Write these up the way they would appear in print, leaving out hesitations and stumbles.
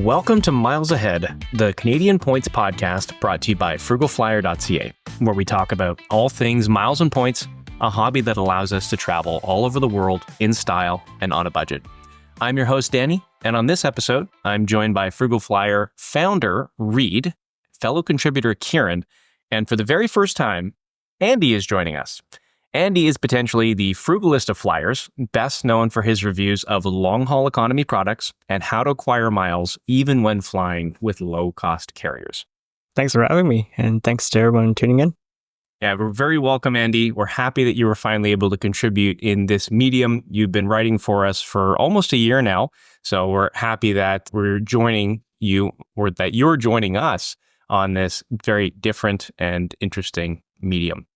Welcome to Miles Ahead, the Canadian Points podcast brought to you by frugalflyer.ca, where we talk about all things miles and points, a hobby that allows us to travel all over the world in style and on a budget. I'm your host, Danny, and on this episode, I'm joined by Frugal Flyer founder, Reed, fellow contributor, Kirin, and for the very first time, Andy is joining us. Andy is potentially the frugalist of flyers, best known for his reviews of long-haul economy products and how to acquire miles even when flying with low-cost carriers. Thanks for having me, and thanks to everyone tuning in. Yeah, we're very welcome, Andy. We're happy that you were finally able to contribute in this medium. You've been writing for us for almost a year now, so we're happy that we're joining you, or that you're joining us on this very different and interesting medium.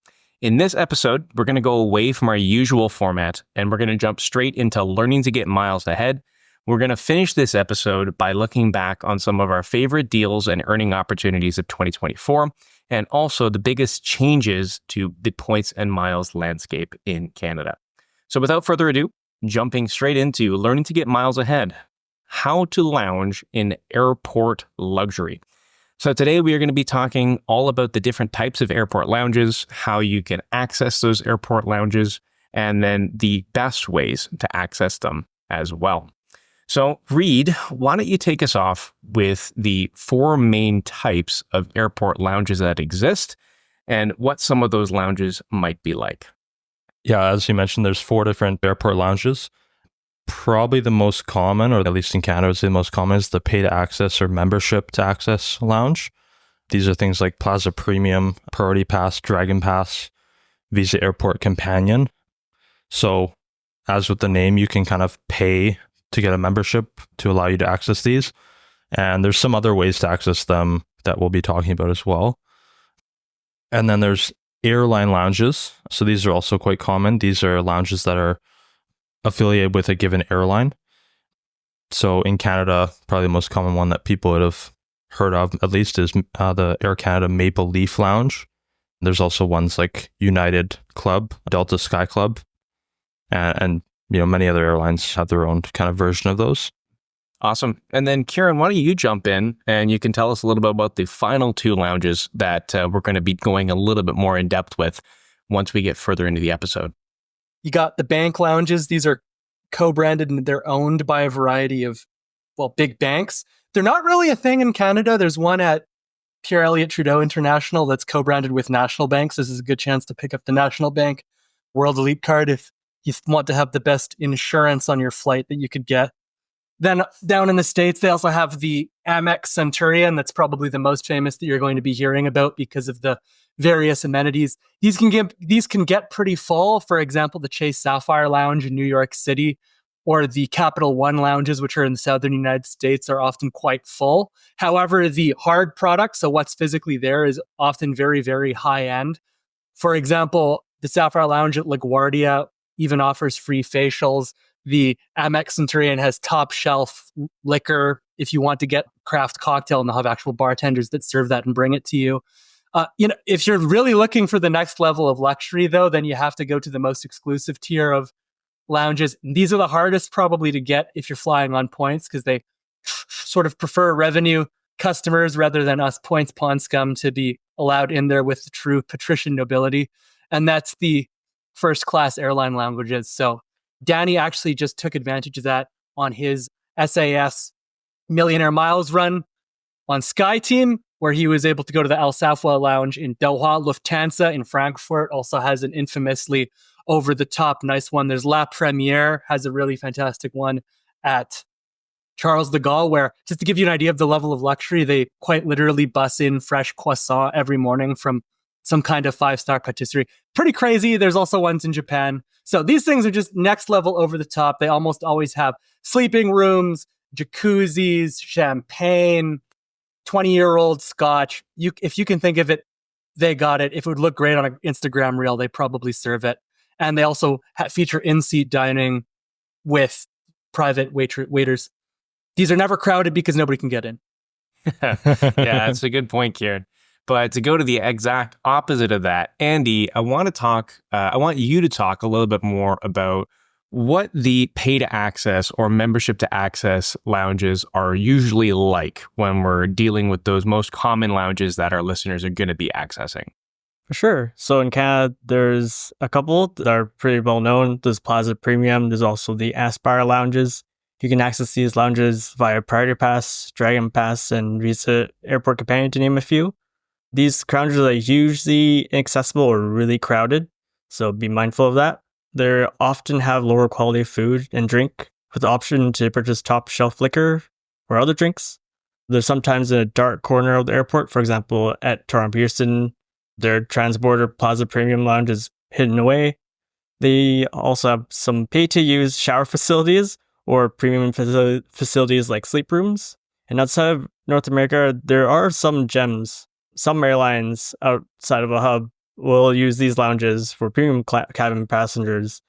In this episode, we're going to go away from our usual format, and we're going to jump straight into learning to get miles ahead. We're going to finish this episode by looking back on some of our favorite deals and earning opportunities of 2024, and also the biggest changes to the points and miles landscape in Canada. So without further ado, jumping straight into learning to get miles ahead, how to lounge in airport luxury. So today we are going to be talking all about the different types of airport lounges, how you can access those airport lounges, and then the best ways to access them as well. So Reed, why don't you take us off with the four main types of airport lounges that exist and what some of those lounges might be like? Yeah, as you mentioned, there's four different airport lounges. Probably the most common, or at least in Canada, the most common is the pay to access or membership to access lounge. These are things like Plaza Premium, Priority Pass, Dragon Pass, Visa Airport Companion. So as with the name, you can kind of pay to get a membership to allow you to access these. And there's some other ways to access them that we'll be talking about as well. And then there's airline lounges. So these are also quite common. These are lounges that are affiliated with a given airline. So in Canada, probably the most common one that people would have heard of, at least, is the Air Canada Maple Leaf Lounge. There's also ones like United Club, Delta Sky Club, and many other airlines have their own kind of version of those. Awesome. And then Kirin, why don't you jump in and you can tell us a little bit about the final two lounges that we're going to be going a little bit more in depth with once we get further into the episode. You got the bank lounges. These are co-branded and they're owned by a variety of, big banks. They're not really a thing in Canada. There's one at Pierre Elliott Trudeau International that's co-branded with National Banks. This is a good chance to pick up the National Bank World Elite card if you want to have the best insurance on your flight that you could get. Then down in the States, they also have the Amex Centurion. That's probably the most famous that you're going to be hearing about because of the various amenities. These can get pretty full. For example, the Chase Sapphire Lounge in New York City or the Capital One lounges, which are in the southern United States, are often quite full. However, the hard product, so what's physically there, is often very, very high end. For example, the Sapphire Lounge at LaGuardia even offers free facials. The Amex Centurion has top shelf liquor. If you want to get craft cocktail, and they'll have actual bartenders that serve that and bring it to you. If you're really looking for the next level of luxury, though, then you have to go to the most exclusive tier of lounges. These are the hardest probably to get if you're flying on points because they sort of prefer revenue customers rather than us points pawn scum to be allowed in there with the true patrician nobility. And that's the first class airline lounges. So Danny actually just took advantage of that on his SAS Millionaire Miles run on SkyTeam, where he was able to go to the Al Safwa Lounge in Doha. Lufthansa in Frankfurt also has an infamously over-the-top nice one. There's La Première, has a really fantastic one at Charles de Gaulle, where, just to give you an idea of the level of luxury, they quite literally bus in fresh croissant every morning from some kind of 5-star patisserie. Pretty crazy. There's also ones in Japan. So these things are just next level over the top. They almost always have sleeping rooms, jacuzzis, champagne, 20-year-old scotch. If you can think of it, they got it. If it would look great on an Instagram reel, they probably serve it. And they also feature in-seat dining with private waiters. These are never crowded because nobody can get in. Yeah, that's a good point, Kirin. But to go to the exact opposite of that, Andy, I want you to talk a little bit more about what the pay to access or membership to access lounges are usually like when we're dealing with those most common lounges that our listeners are going to be accessing. For sure. So in Canada, there's a couple that are pretty well known. There's Plaza Premium. There's also the Aspire lounges. You can access these lounges via Priority Pass, Dragon Pass, and Visa Airport Companion, to name a few. These lounges are usually inaccessible or really crowded, so be mindful of that. They often have lower quality food and drink with the option to purchase top shelf liquor or other drinks. They're sometimes in a dark corner of the airport. For example, at Toronto Pearson, their Transborder Plaza Premium Lounge is hidden away. They also have some pay-to-use shower facilities or premium facilities like sleep rooms. And outside of North America, there are some gems. Some airlines outside of a hub will use these lounges for premium cabin passengers.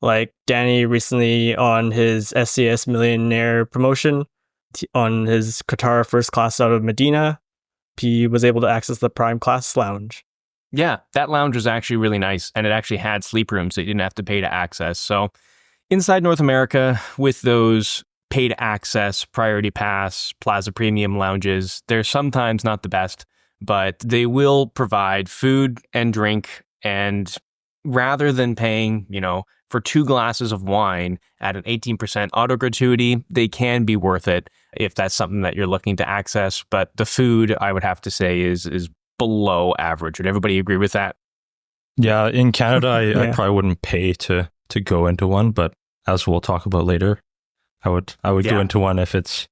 Like Danny recently on his SCS Millionaire promotion on his Qatar first class out of Medina, he was able to access the prime class lounge. Yeah, that lounge was actually really nice, and it actually had sleep rooms that you didn't have to pay to access. So inside North America, with those pay to access, Priority Pass, Plaza Premium lounges, they're sometimes not the best, but they will provide food and drink. And rather than paying, for 2 glasses of wine at an 18% auto gratuity, they can be worth it if that's something that you're looking to access. But the food, I would have to say, is below average. Would everybody agree with that? Yeah, in Canada, I Yeah. probably wouldn't pay to go into one, but as we'll talk about later, I would go into one if it's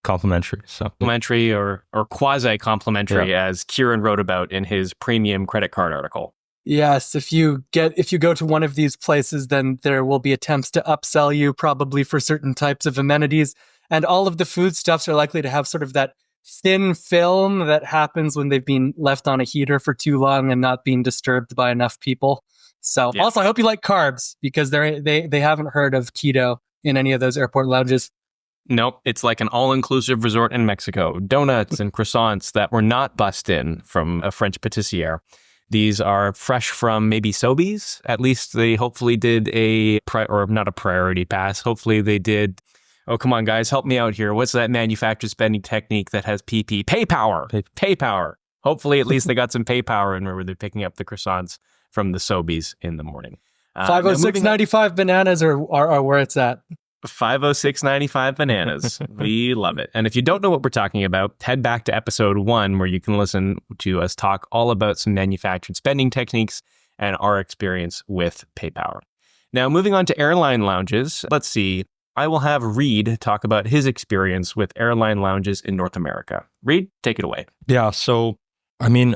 complimentary. So Complimentary or quasi-complimentary, as Kirin wrote about in his premium credit card article. Yes, if you go to one of these places, then there will be attempts to upsell you probably for certain types of amenities. And all of the foodstuffs are likely to have sort of that thin film that happens when they've been left on a heater for too long and not being disturbed by enough people. So Yeah. Also, I hope you like carbs, because they haven't heard of keto in any of those airport lounges. Nope, it's like an all-inclusive resort in Mexico. Donuts and croissants that were not bussed in from a French pâtissière. These are fresh from maybe Sobeys. At least they hopefully did not a priority pass. Hopefully they did. Oh, come on, guys, help me out here. What's that manufactured spending technique that has PP? Pay power. Pay power. Hopefully at least they got some pay power and where they're picking up the croissants from the Sobeys in the morning. 506.95 bananas are where it's at. 506.95 bananas. We love it. And if you don't know what we're talking about, head back to episode 1 where you can listen to us talk all about some manufactured spending techniques and our experience with PayPower. Now, moving on to airline lounges, let's see. I will have Reed talk about his experience with airline lounges in North America. Reed, take it away. yeah, so I mean,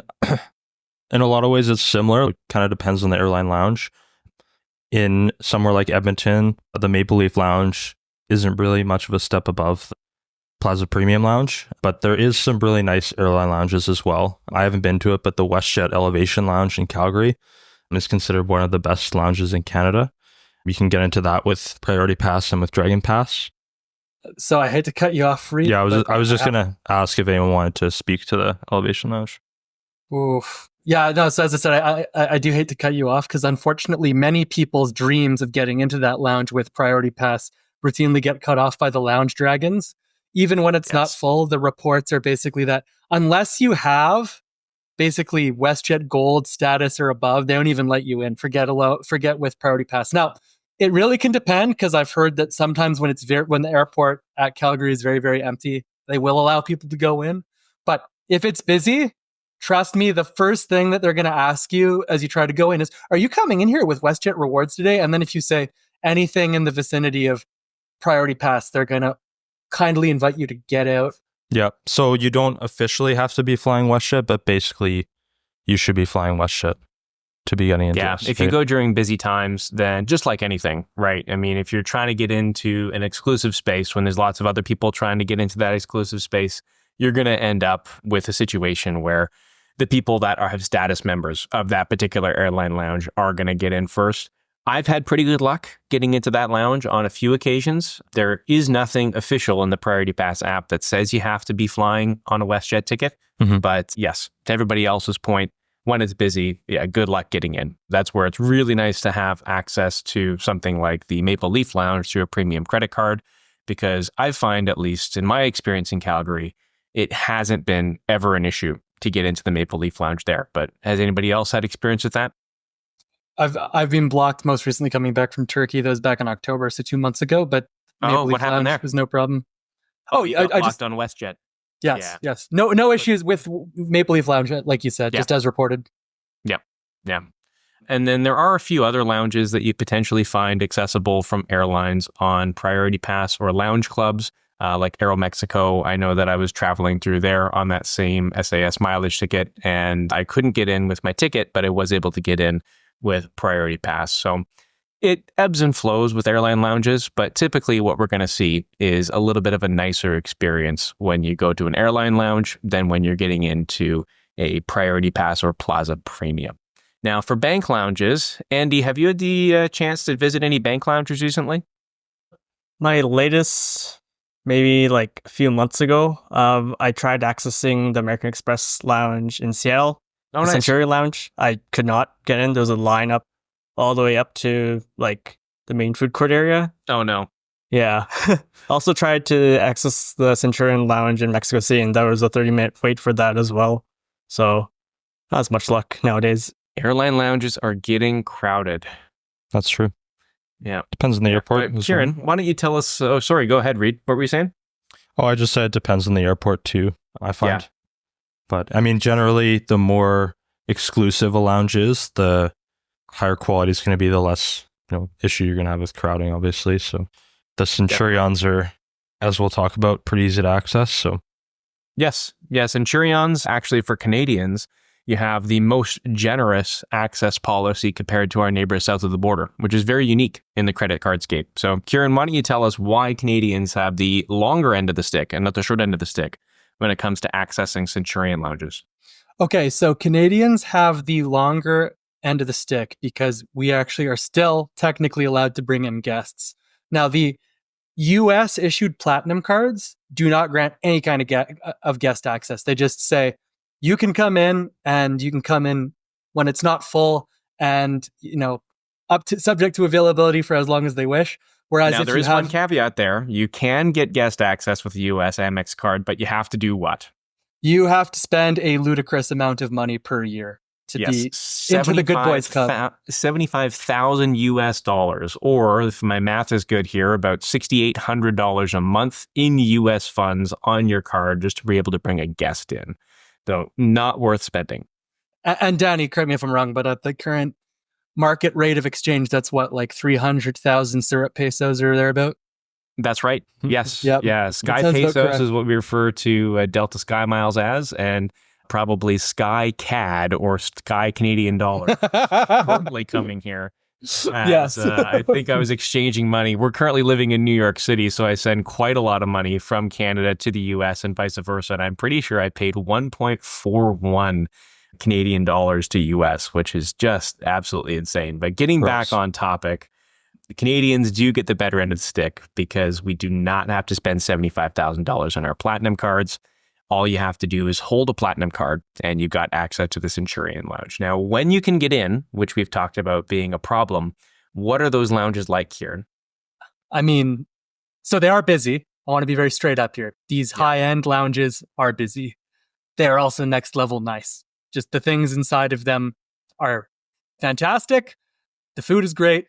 in a lot of ways it's similar. It kind of depends on the airline lounge. In somewhere like Edmonton, the Maple Leaf Lounge isn't really much of a step above the Plaza Premium Lounge, but there is some really nice airline lounges as well. I haven't been to it, but the WestJet Elevation Lounge in Calgary is considered one of the best lounges in Canada. You can get into that with Priority Pass and with Dragon Pass. So I hate to cut you off, Reed. Yeah, I was just have- going to ask if anyone wanted to speak to the Elevation Lounge. Oof. Yeah, no, so as I said, I do hate to cut you off, because unfortunately many people's dreams of getting into that lounge with Priority Pass routinely get cut off by the lounge dragons. Even when it's not full, the reports are basically that unless you have basically WestJet Gold status or above, they don't even let you in. Forget with Priority Pass. Now, it really can depend, because I've heard that sometimes when when the airport at Calgary is very, very empty, they will allow people to go in. But if it's busy, trust me, the first thing that they're going to ask you as you try to go in is, are you coming in here with WestJet rewards today? And then if you say anything in the vicinity of Priority Pass, they're going to kindly invite you to get out. Yeah, so you don't officially have to be flying WestJet, but basically you should be flying WestJet to be getting into this. If you go during busy times, then just like anything, right? I mean, if you're trying to get into an exclusive space when there's lots of other people trying to get into that exclusive space, you're going to end up with a situation where the people that have status members of that particular airline lounge are going to get in first. I've had pretty good luck getting into that lounge on a few occasions. There is nothing official in the Priority Pass app that says you have to be flying on a WestJet ticket. Mhm. But yes, to everybody else's point, when it's busy, yeah, good luck getting in. That's where it's really nice to have access to something like the Maple Leaf Lounge through a premium credit card, because I find, at least in my experience in Calgary, it hasn't been ever an issue to get into the Maple Leaf Lounge there. But has anybody else had experience with that? I've been blocked most recently coming back from Turkey. That was back in October, so 2 months ago. But Maple Leaf what happened Lounge there? was no problem. Oh, I blocked just on WestJet. yes. No issues with Maple Leaf Lounge, like you said, just as reported. Yeah. And then there are a few other lounges that you potentially find accessible from airlines on Priority Pass or lounge clubs, like Aeromexico. I know that I was traveling through there on that same SAS mileage ticket, and I couldn't get in with my ticket, but I was able to get in with Priority Pass. So it ebbs and flows with airline lounges, but typically what we're going to see is a little bit of a nicer experience when you go to an airline lounge than when you're getting into a Priority Pass or Plaza Premium. Now, for bank lounges, Andy, have you had the chance to visit any bank lounges recently? My latest, maybe like a few months ago, I tried accessing the American Express lounge in Seattle, Oh, the nice. Centurion Lounge. I could not get in. There was a line up all the way up to like the main food court area. Oh, no. Yeah. Also tried to access the Centurion Lounge in Mexico City, and there was a 30-minute wait for that as well. So not as much luck nowadays. Airline lounges are getting crowded. That's true. Yeah. Depends on the airport. as well. Kirin, why don't you tell us? Oh, sorry, go ahead, Reed. What were you saying? Oh, I just said it depends on the airport too, I find. Yeah. But I mean, generally, the more exclusive a lounge is, the higher quality is going to be, the less issue you're going to have with crowding, obviously. So the Centurions are, as we'll talk about, pretty easy to access. So Yes. Centurions, actually, for Canadians, you have the most generous access policy compared to our neighbors south of the border, which is very unique in the credit card scape. So, Kirin, why don't you tell us why Canadians have the longer end of the stick and not the short end of the stick when it comes to accessing Centurion lounges? Okay, so Canadians have the longer end of the stick because we actually are still technically allowed to bring in guests. Now, the US issued platinum cards do not grant any kind of guest access. They just say, you can come in, and you can come in when it's not full, and subject to availability for as long as they wish. Whereas now, if there you is one caveat there. You can get guest access with the US Amex card, but you have to do what? You have to spend a ludicrous amount of money per year to be into the Good Boys Club. 75,000 US dollars, or if my math is good here, about $6,800 a month in US funds on your card just to be able to bring a guest in. So not worth spending. And Danny, correct me if I'm wrong, but at the current market rate of exchange, that's what, like 300,000 syrup pesos or thereabout? That's right. Yes. Yep. Yeah. Sky sounds about pesos correct. is what we refer to Delta Sky Miles as, and probably Sky CAD or Sky Canadian Dollar currently coming here. Yes. I think I was exchanging money. We're currently living in New York City, so I send quite a lot of money from Canada to the US and vice versa. And I'm pretty sure I paid 1.41 Canadian dollars to US, which is just absolutely insane. But getting back on topic, the Canadians do get the better end of the stick because we do not have to spend $75,000 on our platinum cards. All you have to do is hold a platinum card and you've got access to the Centurion Lounge. Now, when you can get in, which we've talked about being a problem, what are those lounges like, Kirin? I mean, so they are busy. I want to be very straight up here. These high-end lounges are busy. They are also next level nice. Just the things inside of them are fantastic. The food is great.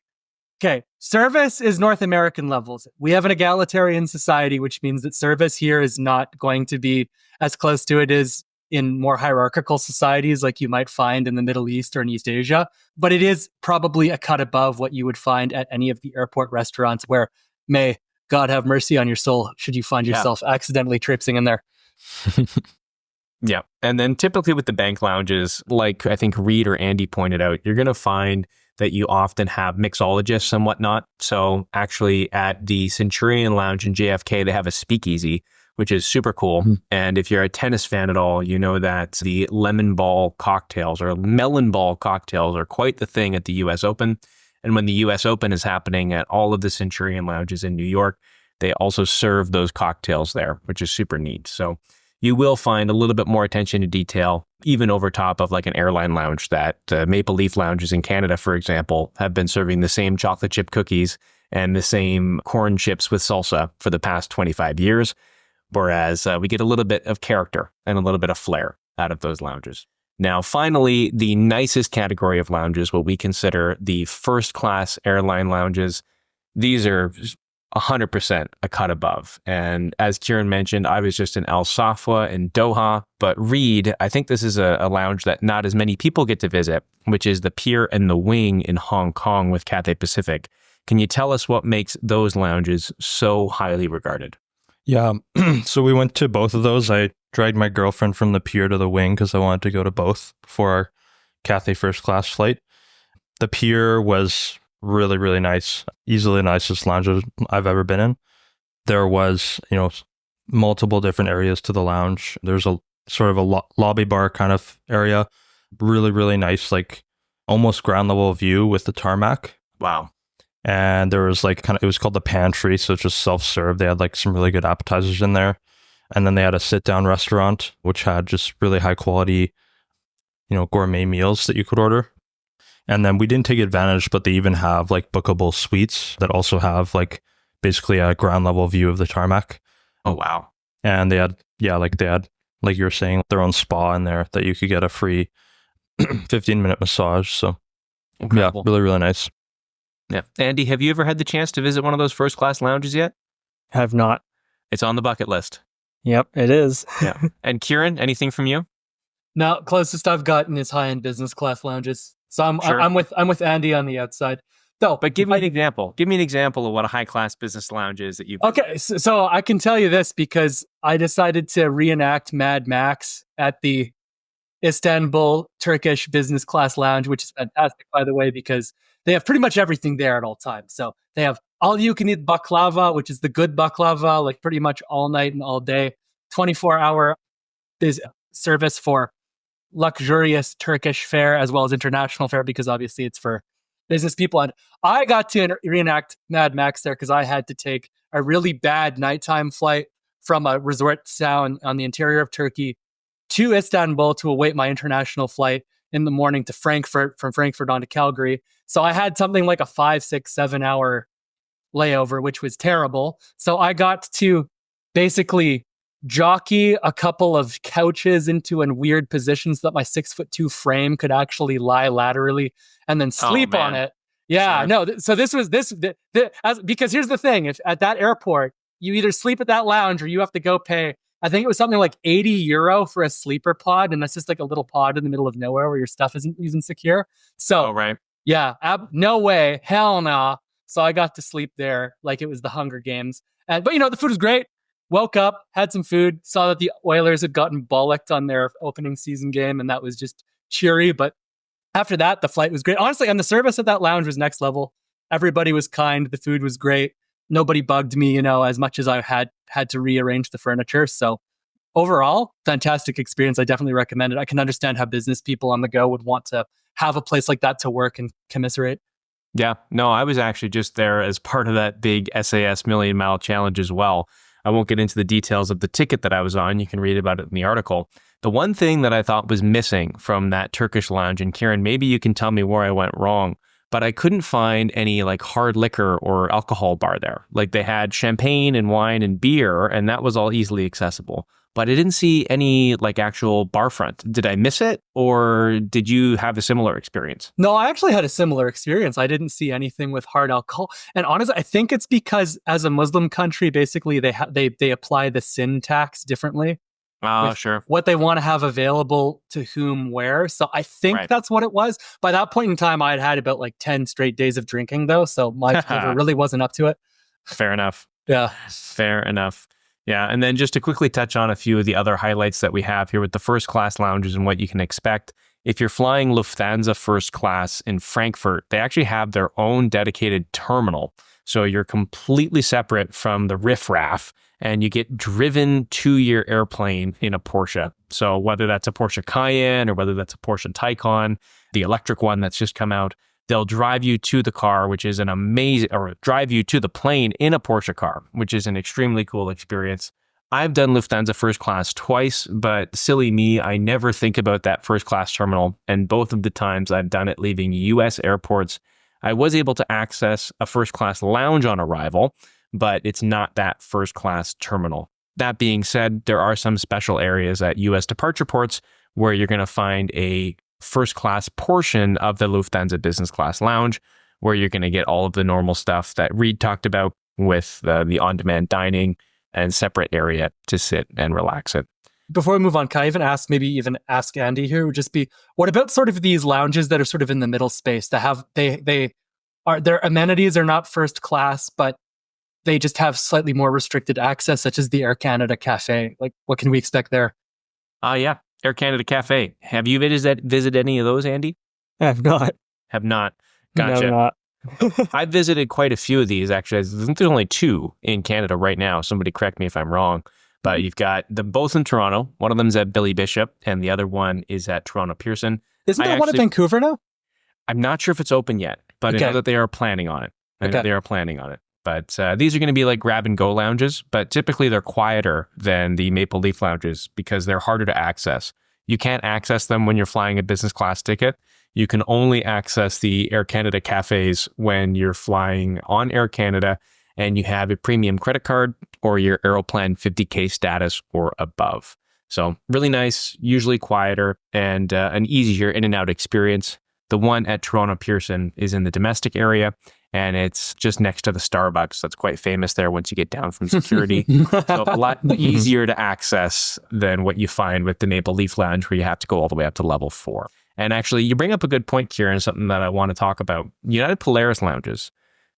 Okay, service is North American levels. We have an egalitarian society, which means that service here is not going to be as close to it as in more hierarchical societies like you might find in the Middle East or in East Asia. But it is probably a cut above what you would find at any of the airport restaurants where, may God have mercy on your soul, should you find yourself accidentally traipsing in there. Yeah. And then typically with the bank lounges, like I think Reed or Andy pointed out, you're going to find that you often have mixologists and whatnot. So actually at the Centurion Lounge in JFK, they have a speakeasy, which is super cool. Mm-hmm. And if you're a tennis fan at all, you know that the lemon ball cocktails or melon ball cocktails are quite the thing at the US Open. And when the US Open is happening at all of the Centurion Lounges in New York, they also serve those cocktails there, which is super neat. So you will find a little bit more attention to detail even over top of like an airline lounge that Maple Leaf lounges in Canada, for example, have been serving the same chocolate chip cookies and the same corn chips with salsa for the past 25 years. Whereas we get a little bit of character and a little bit of flair out of those lounges. Now, finally, the nicest category of lounges, what we consider the first class airline lounges. These are 100% a cut above. And as Kirin mentioned, I was just in Al Safwa in Doha, but Reed, I think this is a lounge that not as many people get to visit, which is the Pier and the Wing in Hong Kong with Cathay Pacific. Can you tell us what makes those lounges so highly regarded? Yeah. So we went to both of those. I dragged my girlfriend from the Pier to the Wing because I wanted to go to both before our Cathay first class flight. The Pier was really, really nice. Easily the nicest lounge I've ever been in. There was, multiple different areas to the lounge. There's a sort of a lobby bar kind of area. Really, really nice, like almost ground level view with the tarmac. Wow. And there was it was called the pantry. So it's just self-serve. They had like some really good appetizers in there. And then they had a sit-down restaurant, which had just really high quality, gourmet meals that you could order. And then we didn't take advantage, but they even have like bookable suites that also have like basically a ground level view of the tarmac. Oh, wow. And they had, like you were saying, their own spa in there that you could get a free 15-minute massage. So Incredible. Yeah, really, really nice. Yeah. Andy, have you ever had the chance to visit one of those first class lounges yet? Have not. It's on the bucket list. Yep, it is. Yeah. And Kirin, anything from you? Now, closest I've gotten is high-end business class lounges. So Sure. I'm with Andy on the outside. Though, But give me an example. Give me an example of what a high-class business lounge is that you've... Okay, so I can tell you this because I decided to reenact Mad Max at the Istanbul Turkish Business Class Lounge, which is fantastic, by the way, because they have pretty much everything there at all times. So they have all-you-can-eat baklava, which is the good baklava, like pretty much all night and all day. 24-hour service for luxurious Turkish fare as well as international fare, because obviously it's for business people. And I got to reenact Mad Max there because I had to take a really bad nighttime flight from a resort town on the interior of Turkey to Istanbul to await my international flight in the morning to Frankfurt, from Frankfurt on to Calgary. So I had something like a 5, 6, 7 hour layover, which was terrible. So I got to basically jockey a couple of couches into in weird positions so that my 6'2" frame could actually lie laterally and then sleep on it. Yeah, Sure. no. So this was because here's the thing: if at that airport you either sleep at that lounge or you have to go pay. I think it was something like €80 for a sleeper pod, and that's just like a little pod in the middle of nowhere where your stuff isn't even secure. So, Oh, right. yeah, no way, hell no. So I got to sleep there like it was the Hunger Games, but the food was great. Woke up, had some food, saw that the Oilers had gotten bollocked on their opening season game, and that was just cheery. But after that, the flight was great. Honestly, and the service at that lounge was next level. Everybody was kind. The food was great. Nobody bugged me, as much as I had to rearrange the furniture. So overall, fantastic experience. I definitely recommend it. I can understand how business people on the go would want to have a place like that to work and commiserate. Yeah. No, I was actually just there as part of that big SAS Million Mile Challenge as well. I won't get into the details of the ticket that I was on. You can read about it in the article. The one thing that I thought was missing from that Turkish lounge, and Kirin, maybe you can tell me where I went wrong, but I couldn't find any like hard liquor or alcohol bar there. Like they had champagne and wine and beer, and that was all easily accessible. But I didn't see any like actual bar front. Did I miss it, or did you have a similar experience? No, I actually had a similar experience. I didn't see anything with hard alcohol. And honestly, I think it's because as a Muslim country, basically they apply the sin tax differently. Oh, sure. What they want to have available to whom where. So I think that's what it was. By that point in time, I had about like 10 straight days of drinking though. So my liver really wasn't up to it. Fair enough. Yeah. Fair enough. Yeah. And then just to quickly touch on a few of the other highlights that we have here with the first class lounges and what you can expect. If you're flying Lufthansa first class in Frankfurt, they actually have their own dedicated terminal. So you're completely separate from the riffraff and you get driven to your airplane in a Porsche. So whether that's a Porsche Cayenne or whether that's a Porsche Taycan, the electric one that's just come out, they'll drive you to the car, which is an amazing, or drive you to the plane in a Porsche car, which is an extremely cool experience. I've done Lufthansa first class twice, but silly me, I never think about that first class terminal. And both of the times I've done it leaving US airports, I was able to access a first class lounge on arrival, but it's not that first class terminal. That being said, there are some special areas at US departure ports where you're going to find a first class portion of the Lufthansa business class lounge, where you're going to get all of the normal stuff that Reed talked about with the on-demand dining and separate area to sit and relax it. Before we move on, can I even ask Andy here, would just be, what about sort of these lounges that are sort of in the middle space that have, their amenities are not first class, but they just have slightly more restricted access, such as the Air Canada Cafe? Like, what can we expect there? Yeah, Air Canada Cafe. Have you visited any of those, Andy? I have not. Have not. Gotcha. No, not. I've visited quite a few of these, actually. I think there's only 2 in Canada right now. Somebody correct me if I'm wrong. But you've got them both in Toronto. One of them's at Billy Bishop, and the other one is at Toronto Pearson. Isn't there one in Vancouver now? I'm not sure if it's open yet, but I know that they are planning on it. But these are going to be like grab-and-go lounges, but typically they're quieter than the Maple Leaf lounges because they're harder to access. You can't access them when you're flying a business class ticket. You can only access the Air Canada cafes when you're flying on Air Canada and you have a premium credit card or your Aeroplan 50K status or above. So really nice, usually quieter, and an easier in and out experience. The one at Toronto Pearson is in the domestic area, and it's just next to the Starbucks. That's quite famous there once you get down from security. So a lot easier to access than what you find with the Maple Leaf Lounge, where you have to go all the way up to level 4. And actually, you bring up a good point, Kirin, something that I want to talk about. United Polaris lounges.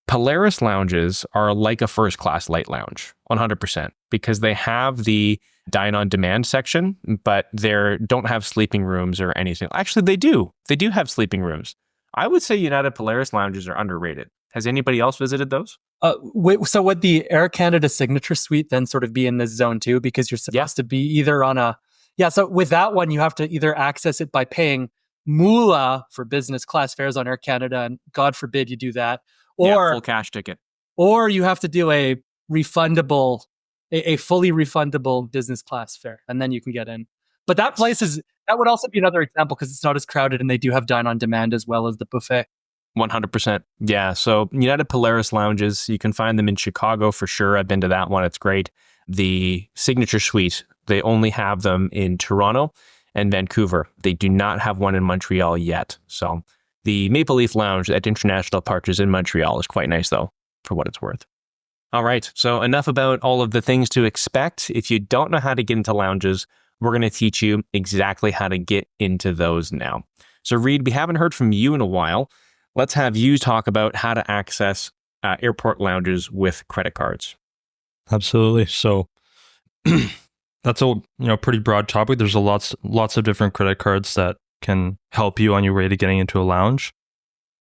Polaris lounges are like a first class light lounge, 100%, because they have the dine on demand section, but they don't have sleeping rooms or anything. Actually, they do. They do have sleeping rooms. I would say United Polaris lounges are underrated. Has anybody else visited those? So would the Air Canada Signature Suite then sort of be in this zone too? Because you're supposed to be either on a... Yeah, so with that one, you have to either access it by paying moolah for business class fares on Air Canada, and God forbid you do that. Or full cash ticket. Or you have to do a fully refundable business class fare, and then you can get in. But that would also be another example because it's not as crowded and they do have dine on demand as well as the buffet. 100%. Yeah. So United Polaris lounges, you can find them in Chicago for sure. I've been to that one. It's great. The Signature Suite, they only have them in Toronto and Vancouver. They do not have one in Montreal yet. So the Maple Leaf Lounge at International Departures in Montreal is quite nice, though, for what it's worth. All right. So enough about all of the things to expect. If you don't know how to get into lounges, we're going to teach you exactly how to get into those now. So Reed, we haven't heard from you in a while. Let's have you talk about how to access airport lounges with credit cards. Absolutely. So that's a pretty broad topic. There's lots of different credit cards that can help you on your way to getting into a lounge.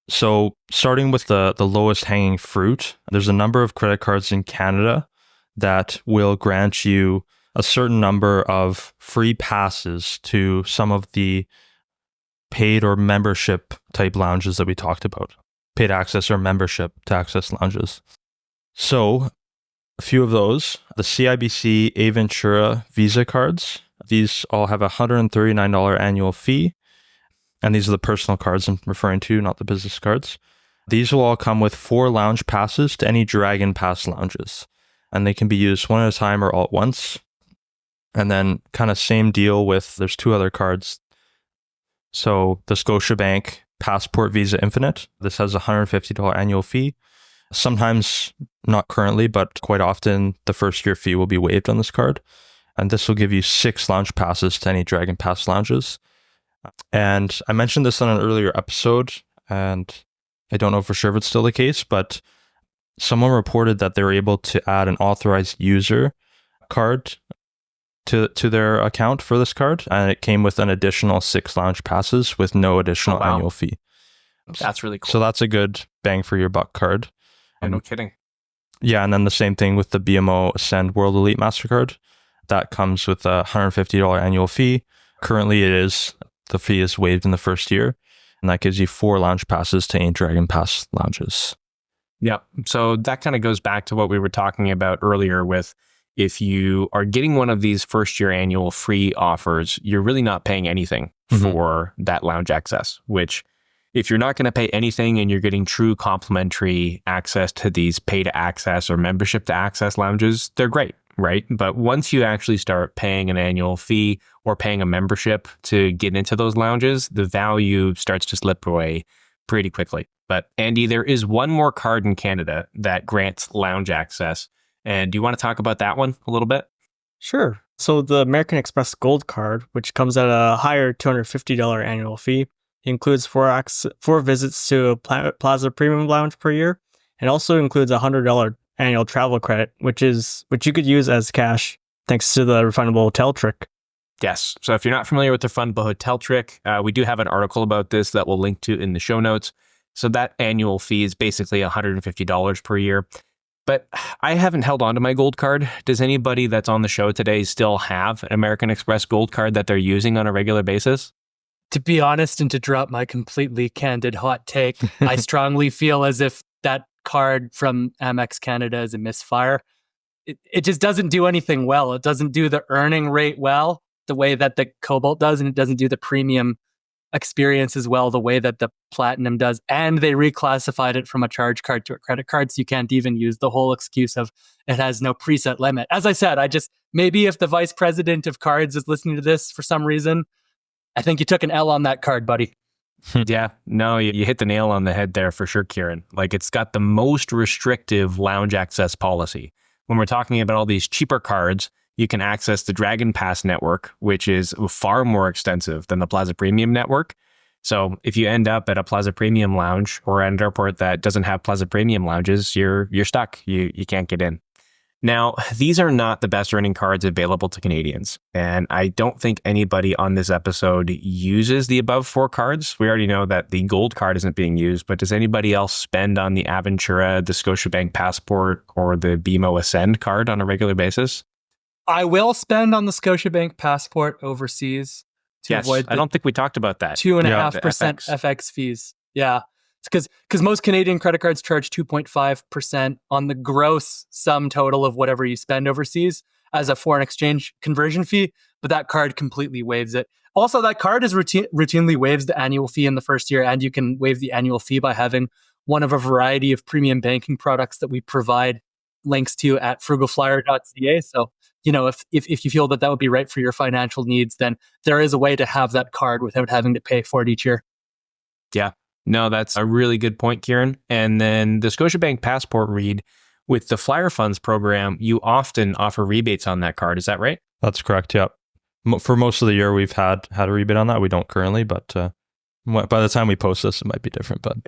So starting with the lowest hanging fruit, there's a number of credit cards in Canada that will grant you a certain number of free passes to some of the paid or membership type lounges that we talked about. Paid access or membership to access lounges. So a few of those, the CIBC Aventura Visa cards, these all have a $139 annual fee. And these are the personal cards I'm referring to, not the business cards. These will all come with 4 lounge passes to any Dragon Pass lounges. And they can be used one at a time or all at once. And then kind of same deal with, there's 2 other cards. So the Scotiabank Passport Visa Infinite. This has a $150 annual fee. Sometimes, not currently, but quite often, the first year fee will be waived on this card. And this will give you 6 lounge passes to any Dragon Pass lounges. And I mentioned this on an earlier episode, and I don't know for sure if it's still the case, but someone reported that they were able to add an authorized user card to their account for this card, and it came with an additional 6 lounge passes with no additional annual fee. That's really cool. So that's a good bang for your buck card. No kidding. Yeah, and then the same thing with the BMO Ascend World Elite MasterCard. That comes with a $150 annual fee. Currently, the fee is waived in the first year, and that gives you 4 lounge passes to any Dragon Pass lounges. Yeah. So that kind of goes back to what we were talking about earlier with if you are getting one of these first year annual free offers, you're really not paying anything for that lounge access, which if you're not going to pay anything and you're getting true complimentary access to these pay to access or membership to access lounges, they're great, right? But once you actually start paying an annual fee or paying a membership to get into those lounges, the value starts to slip away pretty quickly. But Andy, there is one more card in Canada that grants lounge access. And do you want to talk about that one a little bit? Sure. So the American Express Gold Card, which comes at a higher $250 annual fee, includes four visits to a Plaza Premium Lounge per year, and also includes a $100 annual travel credit, which you could use as cash thanks to the refundable hotel trick. Yes. So if you're not familiar with the refundable hotel trick, we do have an article about this that we'll link to in the show notes. So that annual fee is basically $150 per year. But I haven't held on to my gold card. Does anybody that's on the show today still have an American Express gold card that they're using on a regular basis? To be honest, and to drop my completely candid hot take, I strongly feel as if that card from Amex Canada is a misfire. It just doesn't do anything well. It doesn't do the earning rate well the way that the Cobalt does, and it doesn't do the premium experience as well the way that the Platinum does. And they reclassified it from a charge card to a credit card, so you can't even use the whole excuse of it has no preset limit. As I said, maybe if the vice president of cards is listening to this for some reason, I think you took an L on that card, buddy. Yeah, no, you hit the nail on the head there for sure, Kirin. Like, it's got the most restrictive lounge access policy. When we're talking about all these cheaper cards, you can access the Dragon Pass network, which is far more extensive than the Plaza Premium network. So if you end up at a Plaza Premium lounge or at an airport that doesn't have Plaza Premium lounges, you're stuck. You can't get in. Now, these are not the best earning cards available to Canadians, and I don't think anybody on this episode uses the above four cards. We already know that the gold card isn't being used, but does anybody else spend on the Aventura, the Scotiabank Passport, or the BMO Ascend card on a regular basis? I will spend on the Scotiabank Passport overseas to avoid I don't think we talked about that. 2.5% FX fees. Yeah. It's because most Canadian credit cards charge 2.5% on the gross sum total of whatever you spend overseas as a foreign exchange conversion fee, but that card completely waives it. Also, that card is routinely waives the annual fee in the first year, and you can waive the annual fee by having one of a variety of premium banking products that we provide links to at frugalflyer.ca. So, if you feel that would be right for your financial needs, then there is a way to have that card without having to pay for it each year. Yeah. No, that's a really good point, Kirin. And then the Scotiabank Passport read, with the Flyer Funds program, you often offer rebates on that card. Is that right? That's correct, yeah. For most of the year, we've had a rebate on that. We don't currently, but by the time we post this, it might be different. But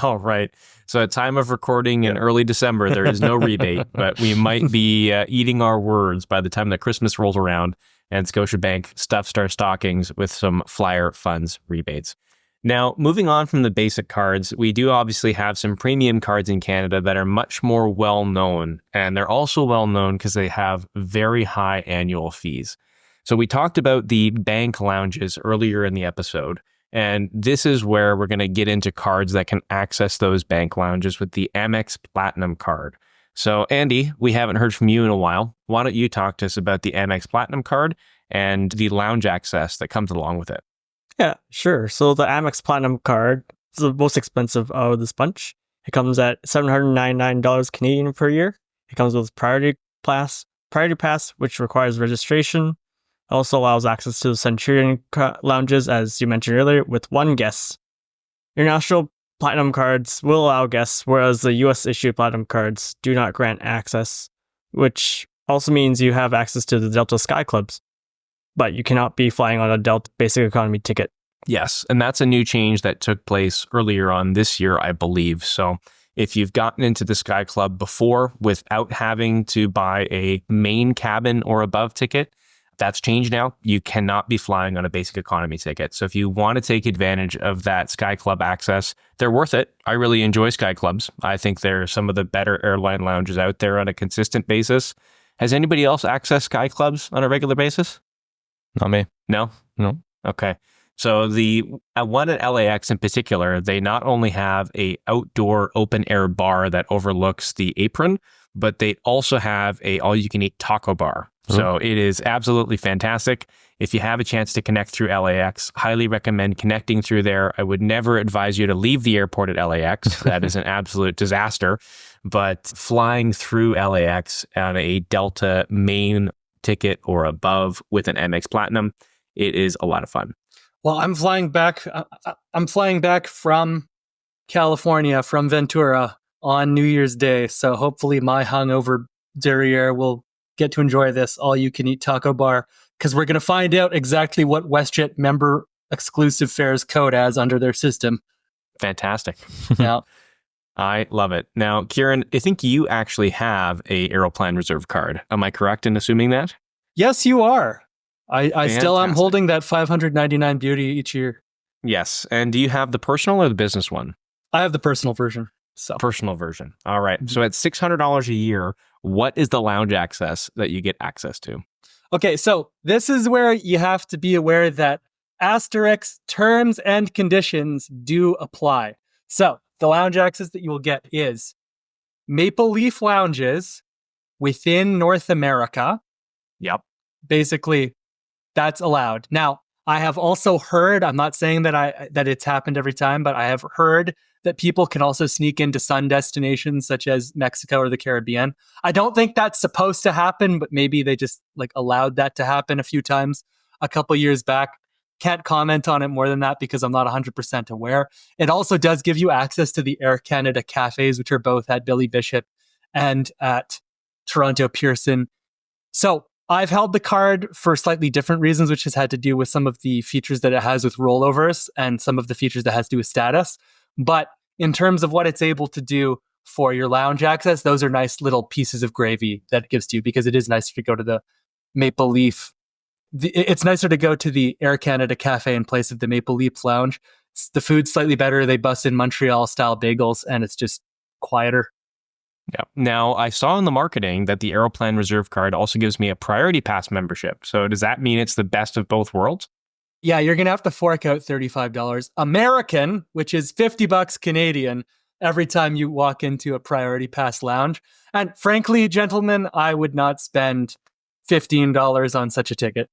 all right. So at time of recording in early December, there is no rebate, but we might be eating our words by the time that Christmas rolls around and Scotiabank stuffs our stockings with some Flyer Funds rebates. Now, moving on from the basic cards, we do obviously have some premium cards in Canada that are much more well-known, and they're also well-known because they have very high annual fees. So we talked about the bank lounges earlier in the episode, and this is where we're going to get into cards that can access those bank lounges with the Amex Platinum card. So Andy, we haven't heard from you in a while. Why don't you talk to us about the Amex Platinum card and the lounge access that comes along with it? Yeah, sure. So the Amex Platinum card is the most expensive of this bunch. It comes at $799 Canadian per year. It comes with Priority Pass, which requires registration. It also allows access to the Centurion lounges, as you mentioned earlier, with one guest. International Platinum cards will allow guests, whereas the US issued Platinum cards do not grant access, which also means you have access to the Delta Sky Clubs, but you cannot be flying on a Delta Basic Economy ticket. Yes, and that's a new change that took place earlier on this year, I believe. So if you've gotten into the Sky Club before without having to buy a main cabin or above ticket, that's changed now. You cannot be flying on a Basic Economy ticket. So if you want to take advantage of that Sky Club access, they're worth it. I really enjoy Sky Clubs. I think they're some of the better airline lounges out there on a consistent basis. Has anybody else accessed Sky Clubs on a regular basis? Not me. No? Okay. So the one at LAX in particular, they not only have a outdoor open air bar that overlooks the apron, but they also have a all-you-can-eat taco bar. So it is absolutely fantastic. If you have a chance to connect through LAX, highly recommend connecting through there. I would never advise you to leave the airport at LAX. That is an absolute disaster. But flying through LAX on a Delta main ticket or above with an MX Platinum, it is a lot of fun. Well, I'm flying back. I'm flying back from California, from Ventura on New Year's Day. So hopefully my hungover derriere will get to enjoy this all-you-can-eat taco bar, because we're going to find out exactly what WestJet member exclusive fares code has under their system. Fantastic. Yeah. I love it. Now, Kirin, I think you actually have a Aeroplan Reserve card. Am I correct in assuming that? Yes, you are. I still am Fantastic. holding that 599 beauty each year. Yes. And do you have the personal or the business one? I have the personal version. So Personal version. All right. So at $600 a year, what is the lounge access that you get access to? okay, so this is where you have to be aware that asterisk terms and conditions do apply. So the lounge access that you will get is Maple Leaf lounges within North America. Yep. Basically, that's allowed. Now, I have also heard, I'm not saying that it's happened every time, but I have heard that people can also sneak into sun destinations such as Mexico or the Caribbean. I don't think that's supposed to happen, but maybe they just allowed that to happen a few times a couple years back. Can't comment on it more than that because I'm not 100% aware. It also does give you access to the Air Canada cafes, which are both at Billy Bishop and at Toronto Pearson. So I've held the card for slightly different reasons, which has had to do with some of the features that it has with rollovers and some of the features that has to do with status. But in terms of what it's able to do for your lounge access, those are nice little pieces of gravy that it gives to you, because it is nicer to go to the Maple Leaf. It's nicer to go to the Air Canada cafe in place of the Maple Leaf lounge. The food's slightly better. They bust in Montreal style bagels, and it's just quieter. Yeah. Now, I saw in the marketing that the Aeroplan Reserve card also gives me a Priority Pass membership. So does that mean it's the best of both worlds? Yeah, you're going to have to fork out $35 American, which is $50 Canadian, every time you walk into a Priority Pass lounge. And frankly, gentlemen, I would not spend $15 on such a ticket.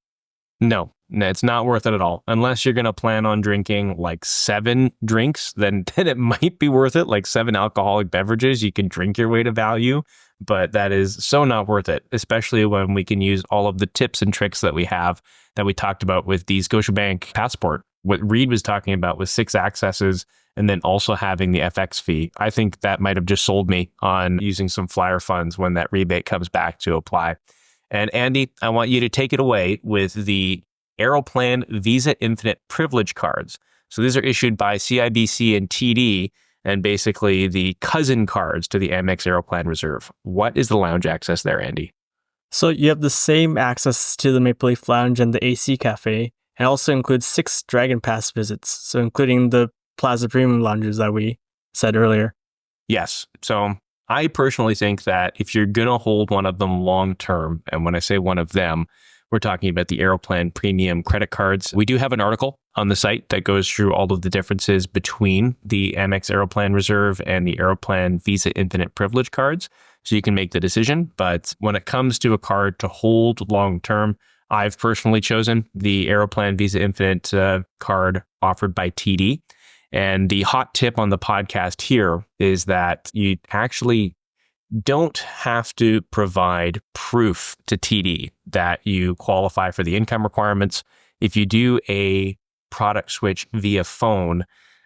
No, it's not worth it at all. Unless you're going to plan on drinking like 7 drinks, then it might be worth it. Like 7 alcoholic beverages, you can drink your way to value. But that is so not worth it, especially when we can use all of the tips and tricks that we have that we talked about with the Scotiabank Passport. What Reed was talking about with 6 accesses and then also having the FX fee. I think that might have just sold me on using some flyer funds when that rebate comes back to apply. And Andy, I want you to take it away with the Aeroplan Visa Infinite Privilege cards. So these are issued by CIBC and TD, and basically the cousin cards to the Amex Aeroplan Reserve. What is the lounge access there, Andy? So you have the same access to the Maple Leaf Lounge and the AC Cafe, and also includes 6 Dragon Pass visits, so including the Plaza Premium lounges that we said earlier. Yes. So I personally think that if you're going to hold one of them long term, and when I say one of them, we're talking about the Aeroplan Premium credit cards. We do have an article on the site that goes through all of the differences between the Amex Aeroplan Reserve and the Aeroplan Visa Infinite Privilege cards. So you can make the decision. But when it comes to a card to hold long term, I've personally chosen the Aeroplan Visa Infinite card offered by TD. And the hot tip on the podcast here is that you actually don't have to provide proof to TD that you qualify for the income requirements. If you do a product switch via phone,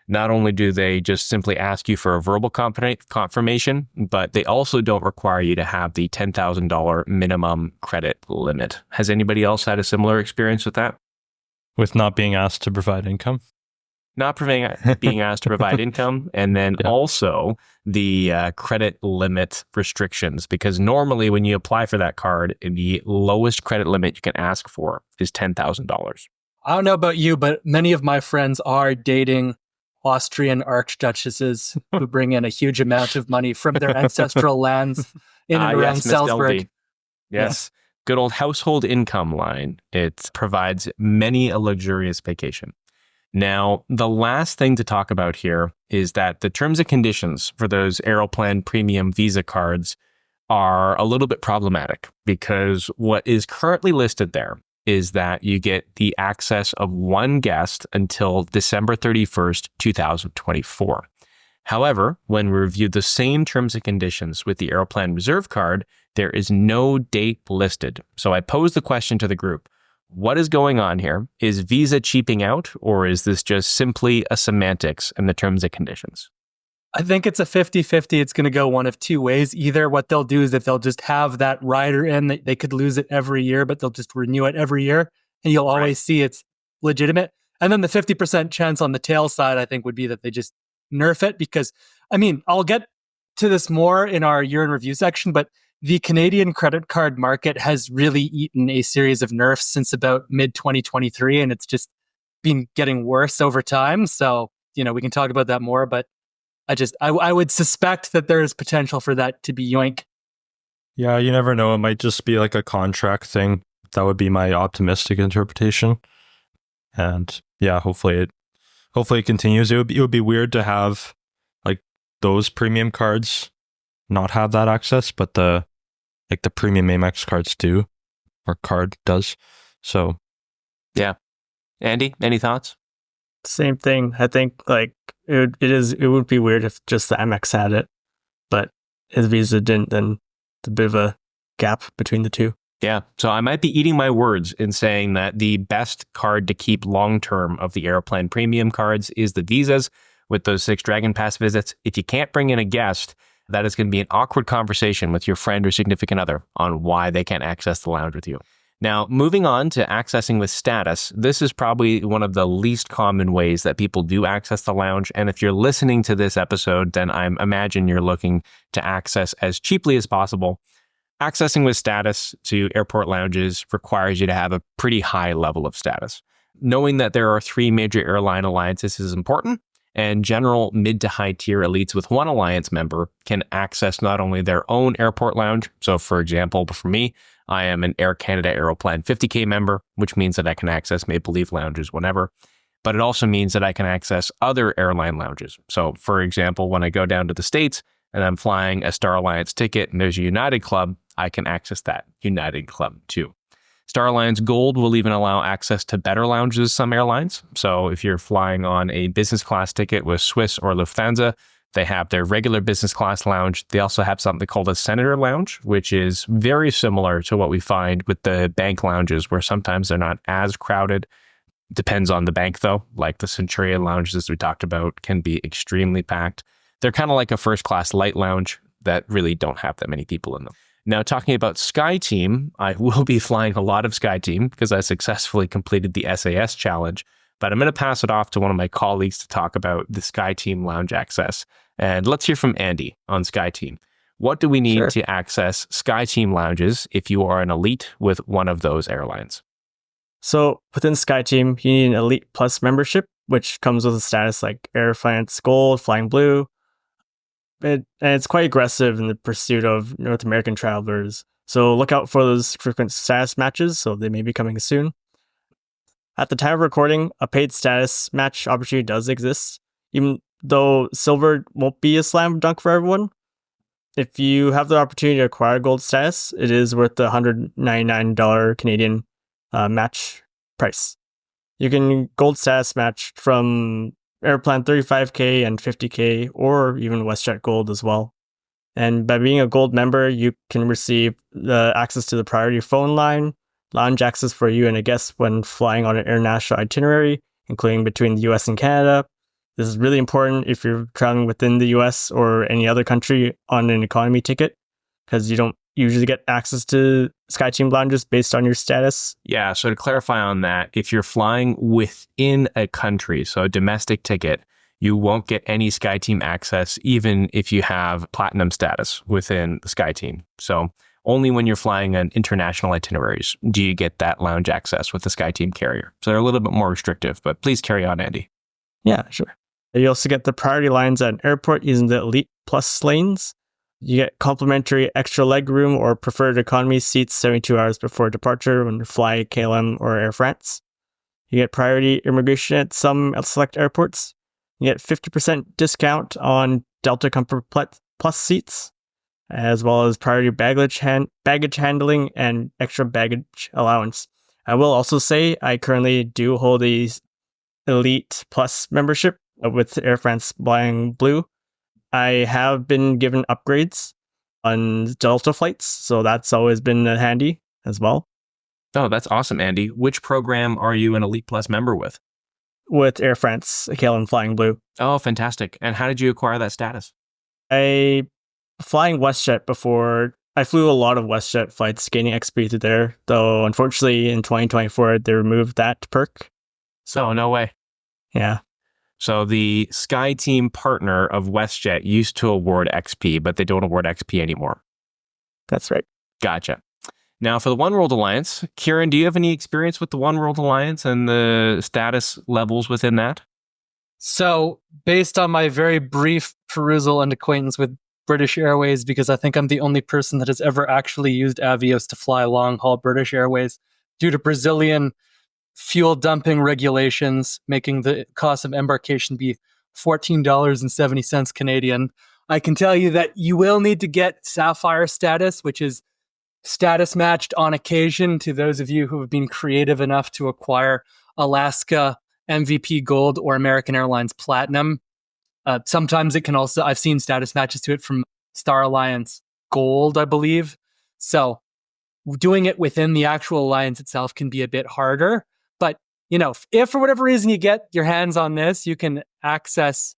not only do they just simply ask you for a verbal confirmation, but they also don't require you to have the $10,000 minimum credit limit. Has anybody else had a similar experience with that? With not being asked to provide income? Not being asked to provide income, and then also the credit limit restrictions, because normally when you apply for that card, the lowest credit limit you can ask for is $10,000. I don't know about you, but many of my friends are dating Austrian archduchesses who bring in a huge amount of money from their ancestral lands in and around Yes, Miss Salzburg. Delvey. Yes. Good old household income line. It provides many a luxurious vacation. Now, the last thing to talk about here is that the terms and conditions for those Aeroplan Premium Visa cards are a little bit problematic because what is currently listed there is that you get the access of one guest until December 31st, 2024. However, when we review the same terms and conditions with the Aeroplan Reserve card, there is no date listed. So I pose the question to the group, what is going on here? Is Visa cheaping out, or is this just simply a semantics in the terms and conditions? I think it's a 50-50. It's going to go one of two ways. Either what they'll do is that they'll just have that rider in. They could lose it every year, but they'll just renew it every year. And you'll always see it's legitimate. And then the 50% chance on the tail side, I think, would be that they just nerf it. Because, I mean, I'll get to this more in our year in review section, but the Canadian credit card market has really eaten a series of nerfs since about mid-2023. And it's just been getting worse over time. So, we can talk about that more, but I would suspect that there is potential for that to be yoink. Yeah, you never know. It might just be like a contract thing. That would be my optimistic interpretation. And yeah, hopefully it continues. It would be weird to have like those premium cards not have that access, but the premium Amex cards do, or card does. So yeah. Andy, any thoughts? Same thing. I think it would be weird if just the Amex had it, but if Visa didn't, then it's a bit of a gap between the two. Yeah. So I might be eating my words in saying that the best card to keep long-term of the Aeroplan premium cards is the Visas with those 6 Dragon Pass visits. If you can't bring in a guest, that is going to be an awkward conversation with your friend or significant other on why they can't access the lounge with you. Now, moving on to accessing with status, this is probably one of the least common ways that people do access the lounge. And if you're listening to this episode, then I imagine you're looking to access as cheaply as possible. Accessing with status to airport lounges requires you to have a pretty high level of status. Knowing that there are 3 major airline alliances is important, and general mid to high tier elites with one alliance member can access not only their own airport lounge. So for example, for me, I am an Air Canada Aeroplan 50K member, which means that I can access Maple Leaf lounges whenever. But it also means that I can access other airline lounges. So for example, when I go down to the States and I'm flying a Star Alliance ticket and there's a United Club, I can access that United Club too. Star Alliance Gold will even allow access to better lounges some airlines. So if you're flying on a business class ticket with Swiss or Lufthansa, they have their regular business class lounge. They also have something called a Senator Lounge, which is very similar to what we find with the bank lounges, where sometimes they're not as crowded. Depends on the bank, though. Like the Centurion lounges, as we talked about, can be extremely packed. They're kind of like a first class light lounge that really don't have that many people in them. Now, talking about SkyTeam, I will be flying a lot of SkyTeam because I successfully completed the SAS challenge, but I'm going to pass it off to one of my colleagues to talk about the SkyTeam lounge access. And let's hear from Andy on SkyTeam. What do we need to access SkyTeam lounges if you are an elite with one of those airlines? So within SkyTeam, you need an Elite Plus membership, which comes with a status like Air France Gold, Flying Blue. And it's quite aggressive in the pursuit of North American travelers. So look out for those frequent status matches. So they may be coming soon. At the time of recording, a paid status match opportunity does exist, even though silver won't be a slam dunk for everyone. If you have the opportunity to acquire gold status, it is worth the $199 Canadian match price. You can gold status match from Aeroplan 35K and 50K, or even WestJet Gold as well. And by being a gold member, you can receive access to the priority phone line, lounge access for you and a guest when flying on an international itinerary, including between the US and Canada. This is really important if you're traveling within the US or any other country on an economy ticket, because you don't usually get access to SkyTeam lounges based on your status. Yeah, so to clarify on that, if you're flying within a country, so a domestic ticket, you won't get any SkyTeam access, even if you have platinum status within the SkyTeam. So only when you're flying on international itineraries do you get that lounge access with the SkyTeam carrier. So they're a little bit more restrictive, but please carry on, Andy. Yeah, sure. You also get the priority lines at an airport using the Elite Plus lanes. You get complimentary extra leg room or preferred economy seats 72 hours before departure when you fly KLM or Air France. You get priority immigration at some select airports. You get 50% discount on Delta Comfort Plus seats. as well as priority baggage handling and extra baggage allowance. I will also say I currently do hold a Elite Plus membership with Air France Flying Blue. I have been given upgrades on Delta flights, so that's always been handy as well. Oh, that's awesome, Andy. Which program are you an Elite Plus member with? With Air France KLM Flying Blue. Oh, fantastic. And how did you acquire that status? Flying WestJet before, I flew a lot of WestJet flights, gaining XP through there, though unfortunately in 2024 they removed that perk. So, no way. Yeah. So the SkyTeam partner of WestJet used to award XP, but they don't award XP anymore. That's right. Gotcha. Now, for the One World Alliance, Kirin, do you have any experience with the One World Alliance and the status levels within that? So, based on my very brief perusal and acquaintance with British Airways, because I think I'm the only person that has ever actually used Avios to fly long-haul British Airways, due to Brazilian fuel dumping regulations, making the cost of embarkation be $14.70 Canadian. I can tell you that you will need to get Sapphire status, which is status matched on occasion to those of you who have been creative enough to acquire Alaska MVP Gold or American Airlines Platinum. Sometimes it can also, I've seen status matches to it from Star Alliance Gold, I believe. So doing it within the actual alliance itself can be a bit harder. But, you know, if for whatever reason you get your hands on this, you can access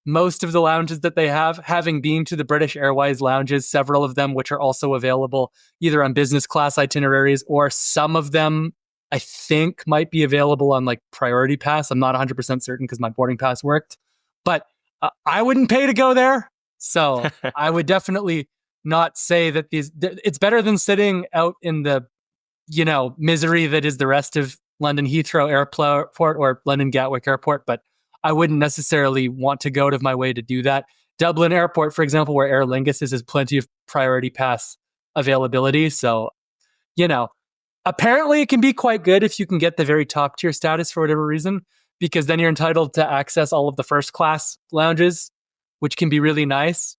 most of the lounges that they have, having been to the British Airways lounges, several of them which are also available either on business class itineraries, or some of them I think might be available on like Priority Pass. I'm not 100% certain because my boarding pass worked, but I wouldn't pay to go there. So I would definitely not say that it's better than sitting out in the, you know, misery that is the rest of London Heathrow Airport or London Gatwick Airport, but I wouldn't necessarily want to go out of my way to do that. Dublin Airport, for example, where Aer Lingus is, has plenty of Priority Pass availability. So, you know, apparently it can be quite good if you can get the very top tier status for whatever reason, because then you're entitled to access all of the first class lounges, which can be really nice.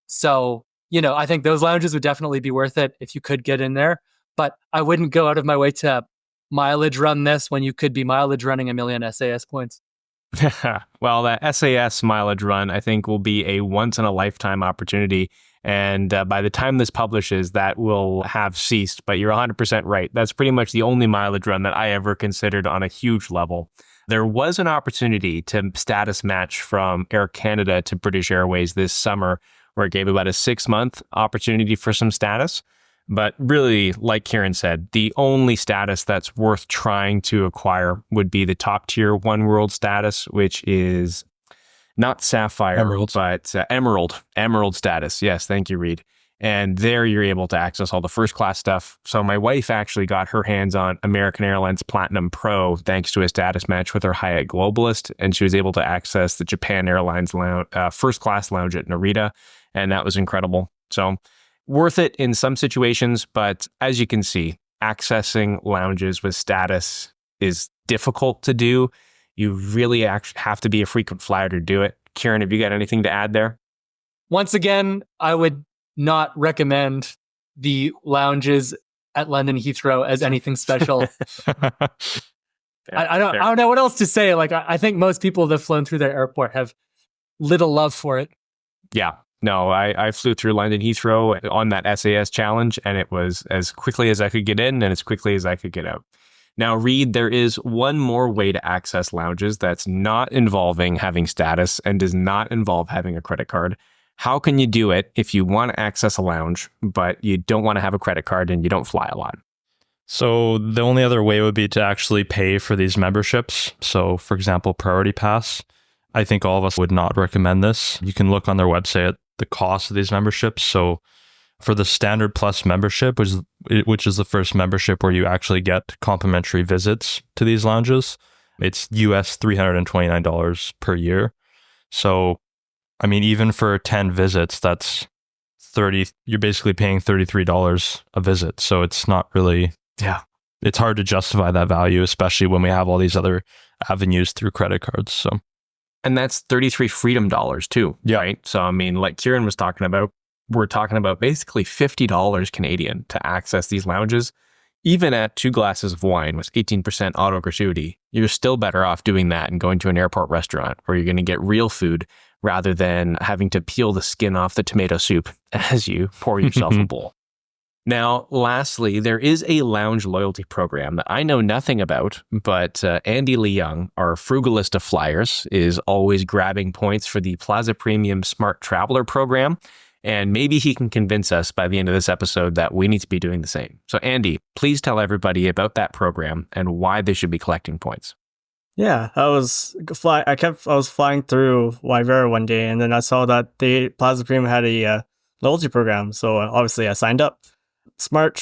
So, you know, I think those lounges would definitely be worth it if you could get in there, but I wouldn't go out of my way to mileage run this when you could be mileage running 1 million SAS points. Well, that SAS mileage run, I think, will be a once-in-a-lifetime opportunity. And by the time this publishes, that will have ceased. But you're 100% right. That's pretty much the only mileage run that I ever considered on a huge level. There was an opportunity to status match from Air Canada to British Airways this summer, where it gave about a 6-month opportunity for some status. But really, like Kirin said, the only status that's worth trying to acquire would be the top tier One World status, which is not Sapphire, but Emerald status. Yes, thank you, Reed. And there you're able to access all the first class stuff. So my wife actually got her hands on American Airlines Platinum Pro thanks to a status match with her Hyatt Globalist, and she was able to access the Japan Airlines first class lounge at Narita, and that was incredible. So worth it in some situations, but as you can see, accessing lounges with status is difficult to do. You really have to be a frequent flyer to do it. Kirin, have you got anything to add there? Once again, I would not recommend the lounges at London Heathrow as anything special. I don't know what else to say. Like, I think most people that have flown through their airport have little love for it. Yeah. No, I flew through London Heathrow on that SAS challenge, and it was as quickly as I could get in and as quickly as I could get out. Now, Reed, there is one more way to access lounges that's not involving having status and does not involve having a credit card. How can you do it if you want to access a lounge, but you don't want to have a credit card and you don't fly a lot? So the only other way would be to actually pay for these memberships. So, for example, Priority Pass. I think all of us would not recommend this. You can look on their website at the cost of these memberships. So for the Standard Plus membership, which is the first membership where you actually get complimentary visits to these lounges, it's US $329 per year. So, I mean, even for 10 visits, that's you're basically paying $33 a visit. So it's not really, it's hard to justify that value, especially when we have all these other avenues through credit cards. So. And that's 33 freedom dollars too, right? So, I mean, like Kirin was talking about, we're talking about basically $50 Canadian to access these lounges. Even at 2 glasses of wine with 18% auto gratuity, you're still better off doing that and going to an airport restaurant where you're going to get real food rather than having to peel the skin off the tomato soup as you pour yourself a bowl. Now, lastly, there is a lounge loyalty program that I know nothing about, but Andy Lee Young, our frugalist of flyers, is always grabbing points for the Plaza Premium Smart Traveler program. And maybe he can convince us by the end of this episode that we need to be doing the same. So Andy, please tell everybody about that program and why they should be collecting points. Yeah, I was flying through Waivera one day, and then I saw that the Plaza Premium had a loyalty program. So obviously I signed up.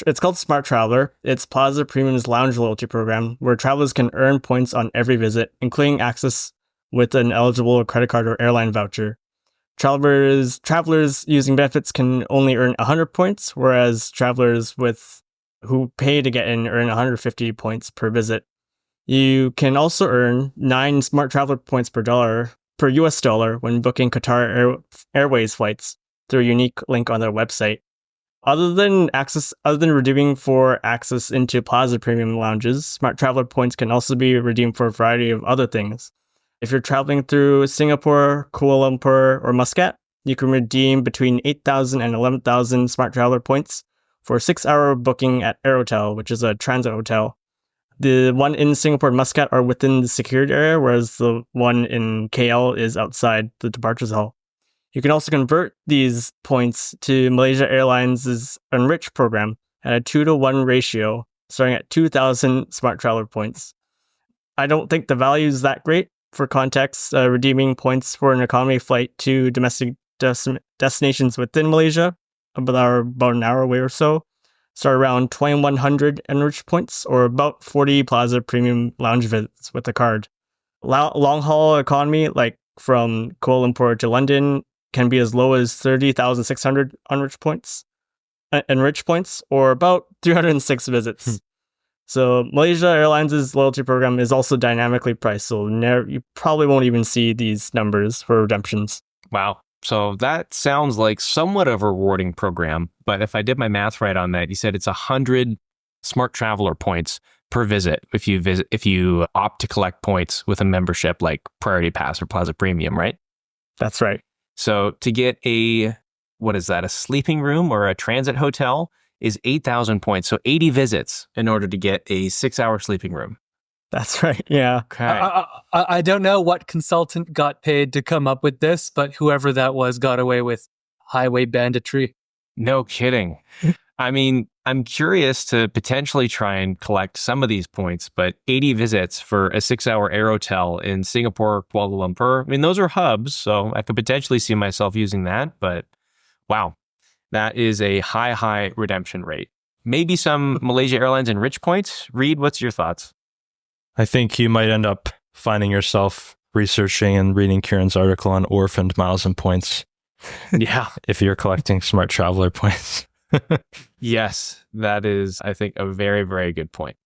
It's called Smart Traveler. It's Plaza Premium's lounge loyalty program where travelers can earn points on every visit, including access with an eligible credit card or airline voucher. Travelers using benefits can only earn 100 points, whereas travelers who pay to get in earn 150 points per visit. You can also earn 9 Smart Traveler points per US dollar when booking Qatar Airways flights through a unique link on their website. Other than redeeming for access into Plaza Premium lounges, Smart Traveler points can also be redeemed for a variety of other things. If you're traveling through Singapore, Kuala Lumpur, or Muscat, you can redeem between 8,000 and 11,000 Smart Traveler points for a 6-hour booking at Aeroplan, which is a transit hotel. The one in Singapore and Muscat are within the secured area, whereas the one in KL is outside the departures hall. You can also convert these points to Malaysia Airlines' Enrich program at a 2-to-1 ratio, starting at 2,000 Smart Traveler points. I don't think the value is that great. For context, redeeming points for an economy flight to domestic destinations within Malaysia, about an hour away or so, start around 2,100 Enrich points, or about 40 Plaza Premium lounge visits with a card. Long-haul economy, like from Kuala Lumpur to London, can be as low as 30,600 Enrich points, or about 306 visits. So Malaysia Airlines' loyalty program is also dynamically priced, so you probably won't even see these numbers for redemptions. Wow. So that sounds like somewhat of a rewarding program, but if I did my math right on that, you said it's 100 Smart Traveler points per visit if you opt to collect points with a membership like Priority Pass or Plaza Premium, right? That's right. So to get a sleeping room or a transit hotel is 8,000 points. So 80 visits in order to get a 6-hour sleeping room. That's right. Yeah. Okay. I don't know what consultant got paid to come up with this, but whoever that was got away with highway banditry. No kidding. I mean, I'm curious to potentially try and collect some of these points, but 80 visits for a 6-hour Aerotel in Singapore, Kuala Lumpur, I mean, those are hubs, so I could potentially see myself using that, but wow. That is a high redemption rate. Maybe some Malaysia Airlines Enrich points. Reed, what's your thoughts? I think you might end up finding yourself researching and reading Kirin's article on orphaned miles and points. Yeah. If you're collecting Smart Traveler points. Yes, that is, I think, a very, very good point.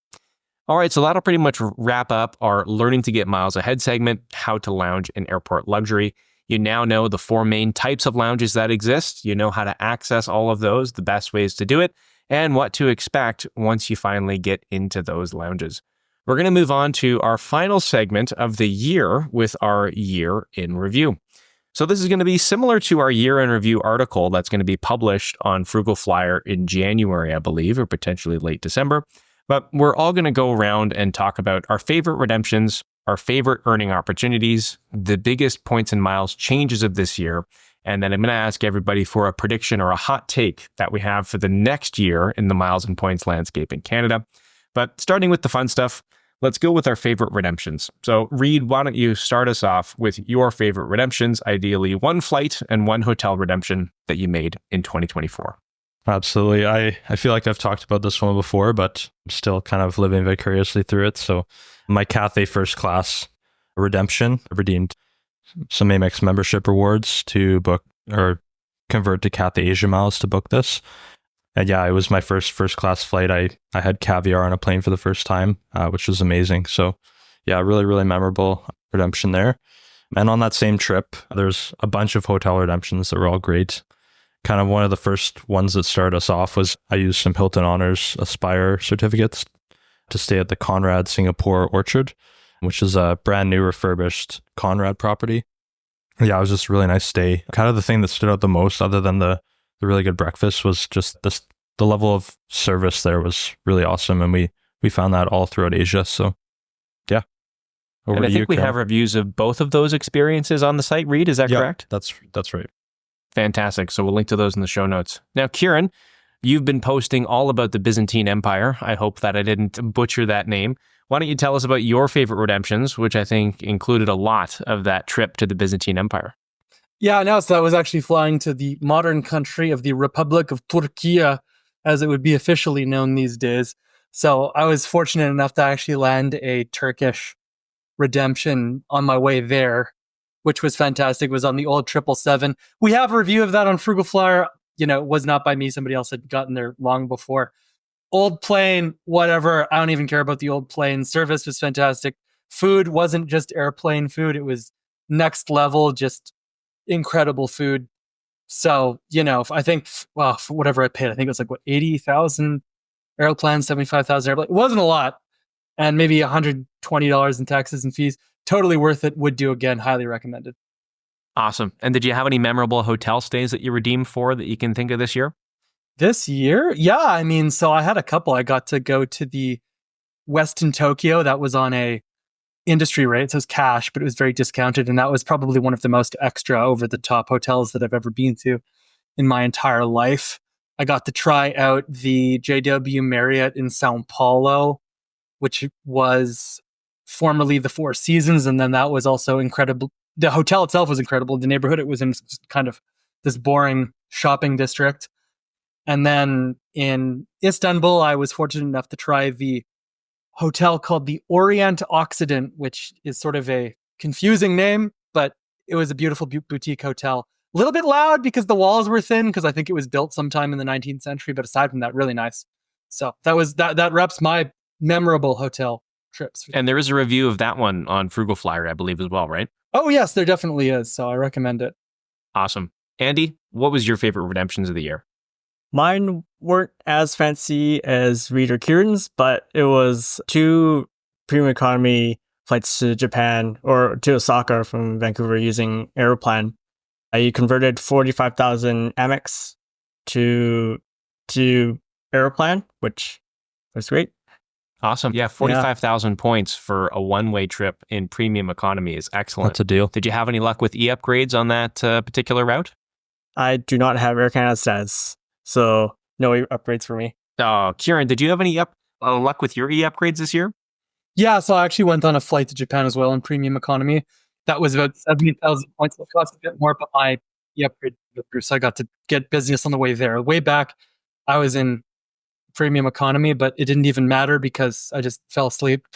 All right, so that'll pretty much wrap up our Learning to Get Miles Ahead segment, How to Lounge in Airport Luxury. You now know the 4 main types of lounges that exist. You know how to access all of those, the best ways to do it, and what to expect once you finally get into those lounges. We're going to move on to our final segment of the year with our Year in Review. So this is going to be similar to our Year in Review article that's going to be published on Frugal Flyer in January, I believe, or potentially late December. But we're all going to go around and talk about our favorite redemptions, our favorite earning opportunities, the biggest points and miles changes of this year, and then I'm going to ask everybody for a prediction or a hot take that we have for the next year in the miles and points landscape in Canada. But starting with the fun stuff, let's go with our favorite redemptions. So Reed, why don't you start us off with your favorite redemptions, ideally 1 flight and 1 hotel redemption that you made in 2024. Absolutely. I feel like I've talked about this one before, but I'm still kind of living vicariously through it. So my Cathay First Class redemption, I redeemed some Amex membership rewards to book or convert to Cathay Asia Miles to book this. And yeah, it was my first class flight. I had caviar on a plane for the first time, which was amazing. So yeah, really, really memorable redemption there. And on that same trip, there's a bunch of hotel redemptions that were all great. kind of one of the first ones that started us off was I used some Hilton Honors Aspire certificates to stay at the Conrad Singapore Orchard, which is a brand new refurbished Conrad property. Yeah, it was just a really nice stay. Kind of the thing that stood out the most, other than the really good breakfast, was just the level of service there was really awesome. And we found that all throughout Asia. So yeah. And I think we have reviews of both of those experiences on the site, Reed. Is that correct? That's right. Fantastic. So we'll link to those in the show notes. Now, Kirin, you've been posting all about the Byzantine Empire. I hope that I didn't butcher that name. Why don't you tell us about your favorite redemptions, which I think included a lot of that trip to the Byzantine Empire? Yeah, no, so I was actually flying to the modern country of the Republic of Turkey, as it would be officially known these days. So I was fortunate enough to actually land a Turkish redemption on my way there, which was fantastic. It was on the old 777. We have a review of that on Frugal Flyer. It was not by me. Somebody else had gotten there long before. Old plane, whatever. I don't even care about the old plane. Service was fantastic. Food wasn't just airplane food. It was next level, just incredible food. So, I think, for whatever I paid, I think it was like, 80,000 Aeroplan, 75,000 Airplane. It wasn't a lot. And maybe $120 in taxes and fees. Totally worth it. Would do again. Highly recommended. Awesome. And did you have any memorable hotel stays that you redeemed for that you can think of this year? This year? Yeah, so I had a couple. I got to go to the Westin Tokyo. That was on a industry rate, so it was cash, but it was very discounted. And that was probably one of the most extra over-the-top hotels that I've ever been to in my entire life. I got to try out the JW Marriott in Sao Paulo, which was formerly the Four Seasons, and then that was also incredible. The hotel itself was incredible. The neighborhood it was in kind of this boring shopping district. And then in Istanbul, I was fortunate enough to try the hotel called the Orient Occident, which is sort of a confusing name, but it was a beautiful boutique hotel. A little bit loud because the walls were thin, because I think it was built sometime in the 19th century, but aside from that, really nice. So that wraps my memorable hotel trips. And there is a review of that one on Frugal Flyer, I believe, as well, right? Oh, yes, there definitely is. So I recommend it. Awesome. Andy, what was your favorite redemptions of the year? Mine weren't as fancy as Reed or Kirin's, but it was 2 premium economy flights to Japan or to Osaka from Vancouver using Aeroplan. I converted 45,000 Amex to Aeroplan, which was great. Awesome. Yeah, 45,000 points for a one-way trip in premium economy is excellent. That's a deal. Did you have any luck with e-upgrades on that particular route? I do not have Air Canada status, so no upgrades for me. Oh, Kirin, did you have any luck with your e-upgrades this year? Yeah, so I actually went on a flight to Japan as well in premium economy. That was about 70,000 points. It cost a bit more, but my e-upgrade, so I got to get business on the way there. Way back, I was in premium economy, but it didn't even matter because I just fell asleep.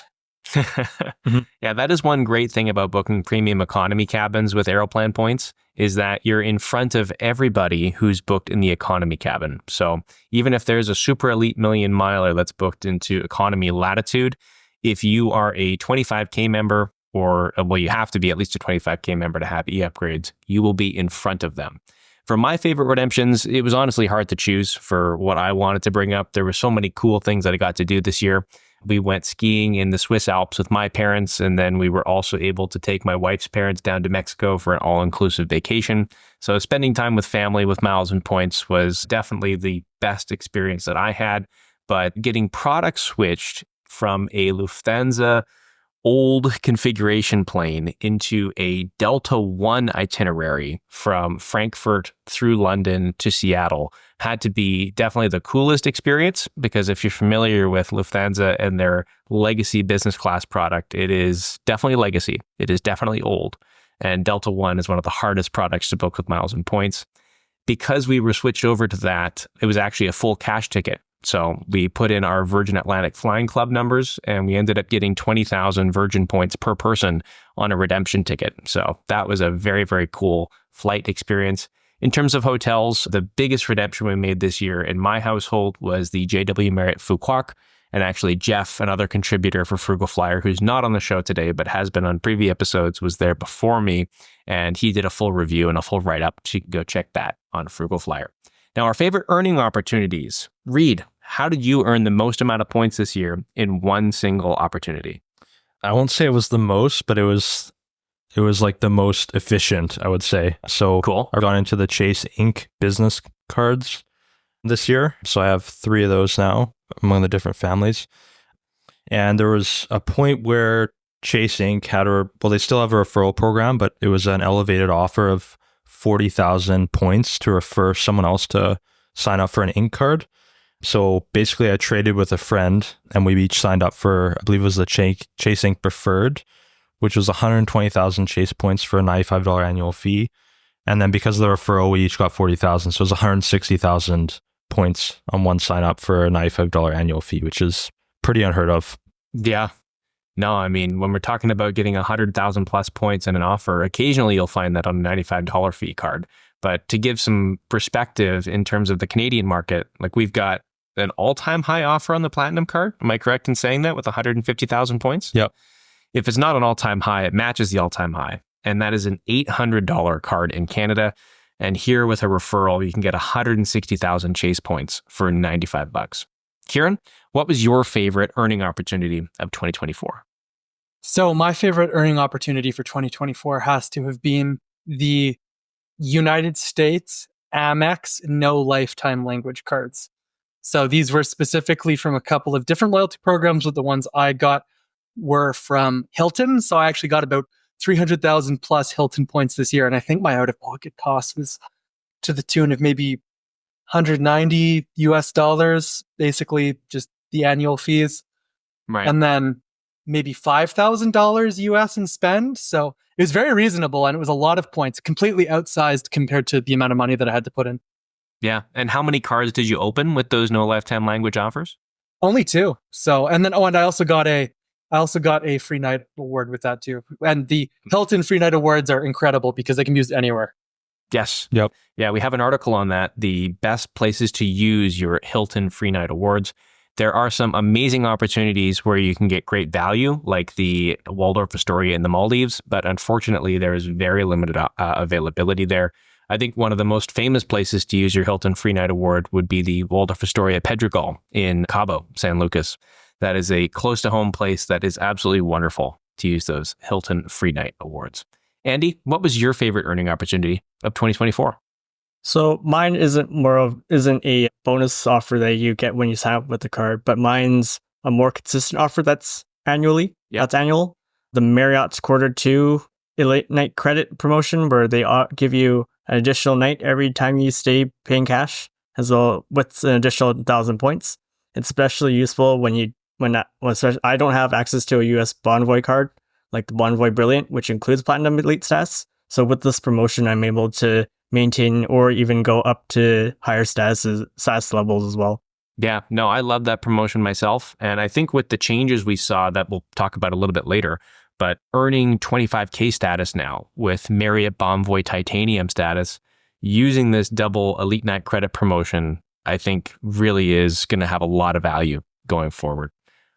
Yeah, that is one great thing about booking premium economy cabins with Aeroplan points, is that you're in front of everybody who's booked in the economy cabin. So even if there's a super elite million miler that's booked into economy latitude, if you are a 25K member, or you have to be at least a 25K member to have e-upgrades, you will be in front of them. For my favorite redemptions, it was honestly hard to choose for what I wanted to bring up. There were so many cool things that I got to do this year. We went skiing in the Swiss Alps with my parents, and then we were also able to take my wife's parents down to Mexico for an all-inclusive vacation. So spending time with family with miles and points was definitely the best experience that I had. But getting product switched from a Lufthansa old configuration plane into a Delta One itinerary from Frankfurt through London to Seattle had to be definitely the coolest experience, because if you're familiar with Lufthansa and their legacy business class product, it is definitely legacy. It is definitely old. And Delta One is one of the hardest products to book with miles and points. Because we were switched over to that, it was actually a full cash ticket. So we put in our Virgin Atlantic Flying Club numbers, and we ended up getting 20,000 Virgin points per person on a redemption ticket. So that was a very, very cool flight experience. In terms of hotels, the biggest redemption we made this year in my household was the JW Marriott Phu Quoc. And actually, Jeff, another contributor for Frugal Flyer, who's not on the show today, but has been on previous episodes, was there before me. And he did a full review and a full write-up. So you can go check that on Frugal Flyer. Now, our favorite earning opportunities. Reed, how did you earn the most amount of points this year in one single opportunity? I won't say it was the most, but it was like the most efficient, I would say. So Cool. I got into the Chase Inc. business cards this year. So I have 3 of those now among the different families. And there was a point where Chase Inc. had they still have a referral program, but it was an elevated offer of 40,000 points to refer someone else to sign up for an Inc. card. So basically I traded with a friend and we each signed up for, I believe it was the Chase Inc. Preferred, which was 120,000 Chase points for a $95 annual fee. And then because of the referral, we each got 40,000. So it was 160,000 points on one sign up for a $95 annual fee, which is pretty unheard of. Yeah. No, I mean, when we're talking about getting 100,000 plus points in an offer, occasionally you'll find that on a $95 fee card. But to give some perspective in terms of the Canadian market, like we've got an all-time high offer on the Platinum card. Am I correct in saying that with 150,000 points? Yep. If it's not an all-time high, it matches the all-time high. And that is an $800 card in Canada. And here with a referral, you can get 160,000 Chase points for $95. Kirin, what was your favorite earning opportunity of 2024? So my favorite earning opportunity for 2024 has to have been the United States Amex no lifetime language cards. So these were specifically from a couple of different loyalty programs, but the ones I got were from Hilton. So I actually got about 300,000 plus Hilton points this year. And I think my out-of-pocket cost was to the tune of maybe $190 US, basically just the annual fees. Right. And then maybe $5,000 US in spend. So it was very reasonable and it was a lot of points, completely outsized compared to the amount of money that I had to put in. Yeah. And how many cards did you open with those no lifetime language offers? Only 2. So, and then, and I also got a free night award with that too. And the Hilton free night awards are incredible because they can be used anywhere. Yes. Yep. Yeah, we have an article on that, the best places to use your Hilton free night awards. There are some amazing opportunities where you can get great value, like the Waldorf Astoria in the Maldives, but unfortunately, there is very limited availability there. I think one of the most famous places to use your Hilton free night award would be the Waldorf Astoria Pedregal in Cabo, San Lucas. That is a close to home place that is absolutely wonderful to use those Hilton free night awards. Andy, what was your favorite earning opportunity of 2024? So mine isn't a bonus offer that you get when you sign up with the card, but mine's a more consistent offer that's annually. Yep. That's annual. The Marriott's Q2 Elite Night Credit promotion, where they give you an additional night every time you stay paying cash, as well with an additional 1,000 points. It's especially useful when I don't have access to a US Bonvoy card, like the Bonvoy Brilliant, which includes Platinum Elite status. So with this promotion, I'm able to maintain or even go up to higher status levels as well. Yeah, no, I love that promotion myself. And I think with the changes we saw that we'll talk about a little bit later, but earning 25K status now with Marriott Bonvoy Titanium status, using this double Elite Night credit promotion, I think really is going to have a lot of value going forward.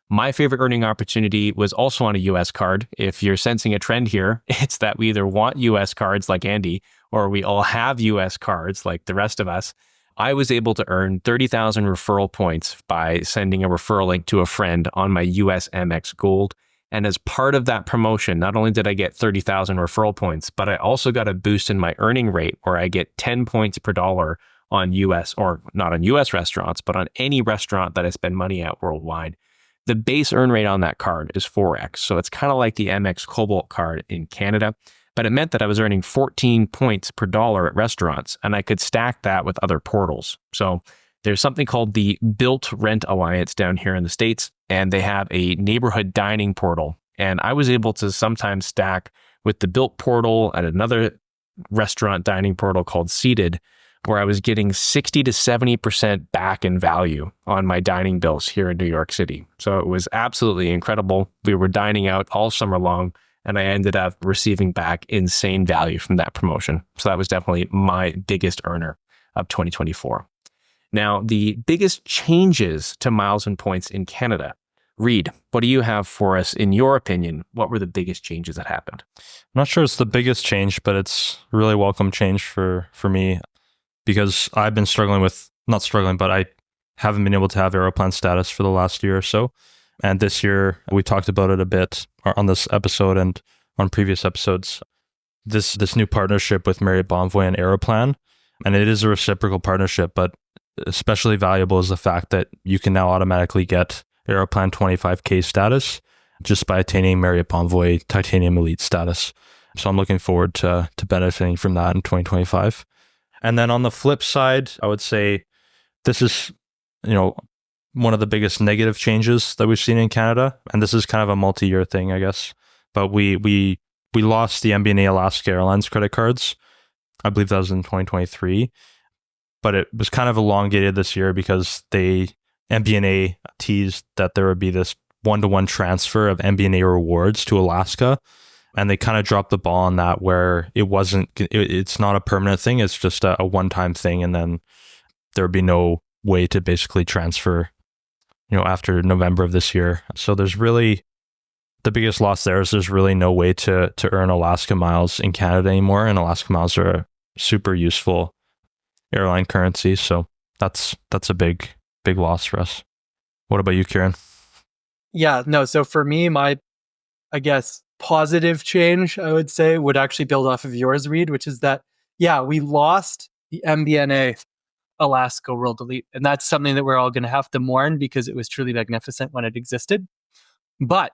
My favorite earning opportunity was also on a US card. If you're sensing a trend here, it's that we either want US cards like Andy, or we all have US cards like the rest of us. I was able to earn 30,000 referral points by sending a referral link to a friend on my US Amex Gold. And as part of that promotion, not only did I get 30,000 referral points, but I also got a boost in my earning rate where I get 10 points per dollar on US, or not on US restaurants, but on any restaurant that I spend money at worldwide. The base earn rate on that card is 4x. So it's kind of like the Amex Cobalt card in Canada, but it meant that I was earning 14 points per dollar at restaurants, and I could stack that with other portals. So there's something called the Built Rent Alliance down here in the States, and they have a neighborhood dining portal. And I was able to sometimes stack with the Built portal and another restaurant dining portal called Seated, where I was getting 60 to 70% back in value on my dining bills here in New York City. So it was absolutely incredible. We were dining out all summer long, and I ended up receiving back insane value from that promotion. So that was definitely my biggest earner of 2024. Now, the biggest changes to miles and points in Canada. Reed, what do you have for us in your opinion? What were the biggest changes that happened? I'm not sure it's the biggest change, but it's really welcome change for me because I've been not struggling, but I haven't been able to have Aeroplan status for the last year or so. And this year, we talked about it a bit on this episode and on previous episodes. This new partnership with Marriott Bonvoy and Aeroplan, and it is a reciprocal partnership, but especially valuable is the fact that you can now automatically get Aeroplan 25K status just by attaining Marriott Bonvoy Titanium Elite status. So I'm looking forward to benefiting from that in 2025. And then on the flip side, I would say this is, one of the biggest negative changes that we've seen in Canada. And this is kind of a multi-year thing, I guess. But we lost the MBNA Alaska Airlines credit cards. I believe that was in 2023. But it was kind of elongated this year because MBNA teased that there would be this one-to-one transfer of MBNA rewards to Alaska. And they kind of dropped the ball on that where it's not a permanent thing. It's just a one-time thing. And then there would be no way to basically transfer, after November of this year. So there's really, the biggest loss there is there's really no way to earn Alaska miles in Canada anymore. And Alaska miles are a super useful airline currency. So that's a big loss for us. What about you, Kirin? Yeah, no. So for me, my, I guess, positive change, I would say, would actually build off of yours, Reed, which is that, we lost the MBNA Alaska World Elite. And that's something that we're all going to have to mourn because it was truly magnificent when it existed. But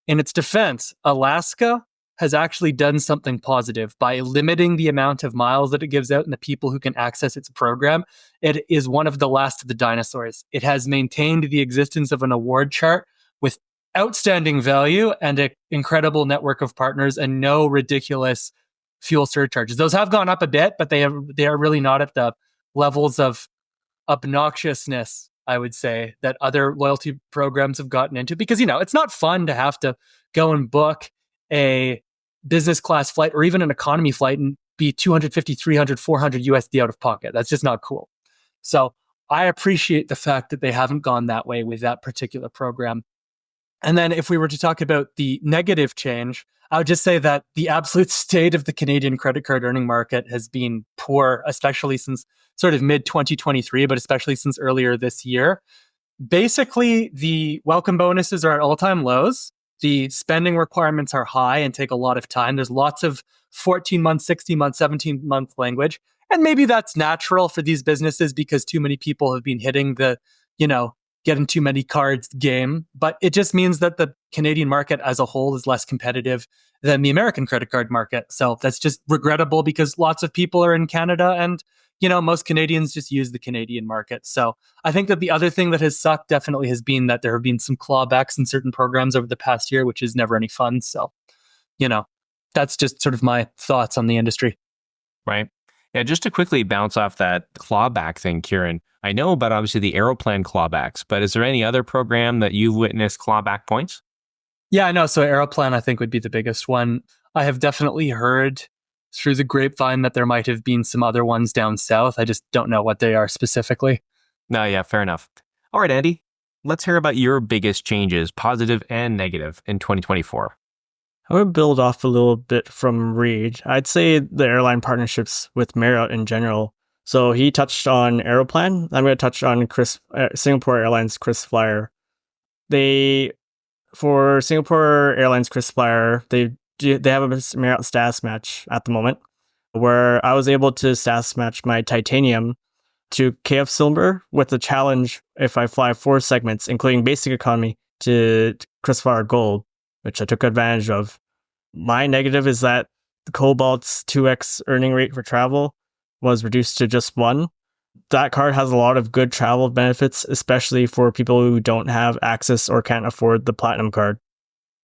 in its defense, Alaska has actually done something positive by limiting the amount of miles that it gives out and the people who can access its program. It is one of the last of the dinosaurs. It has maintained the existence of an award chart with outstanding value and an incredible network of partners and no ridiculous fuel surcharges. Those have gone up a bit, but they are really not at the levels of obnoxiousness, I would say, that other loyalty programs have gotten into. Because, it's not fun to have to go and book a business class flight or even an economy flight and be 250, 300, 400 USD out of pocket. That's just not cool. So I appreciate the fact that they haven't gone that way with that particular program. And then if we were to talk about the negative change, I would just say that the absolute state of the Canadian credit card earning market has been poor, especially since sort of mid-2023, but especially since earlier this year. Basically, the welcome bonuses are at all-time lows. The spending requirements are high and take a lot of time. There's lots of 14-month, 60-month, 17-month language. And maybe that's natural for these businesses because too many people have been hitting the, getting too many cards game. But it just means that the Canadian market as a whole is less competitive than the American credit card market. So that's just regrettable because lots of people are in Canada and, most Canadians just use the Canadian market. So I think that the other thing that has sucked definitely has been that there have been some clawbacks in certain programs over the past year, which is never any fun. So, that's just sort of my thoughts on the industry. Right. Yeah, just to quickly bounce off that clawback thing, Kirin, I know about obviously the Aeroplan clawbacks, but is there any other program that you've witnessed clawback points? Yeah, I know. So Aeroplan, I think, would be the biggest one. I have definitely heard through the grapevine that there might have been some other ones down south. I just don't know what they are specifically. No, yeah, fair enough. All right, Andy, let's hear about your biggest changes, positive and negative, in 2024. I would build off a little bit from Reed. I'd say the airline partnerships with Marriott in general. So he touched on Aeroplan. I'm going to touch on Singapore Airlines Flyer. For Singapore Airlines Flyer, they have a Marriott status match at the moment, where I was able to status match my Titanium to KF Silver with the challenge if I fly 4 segments, including basic economy, to Flyer Gold, which I took advantage of. My negative is that the Cobalt's 2x earning rate for travel was reduced to just 1. That card has a lot of good travel benefits, especially for people who don't have access or can't afford the Platinum card.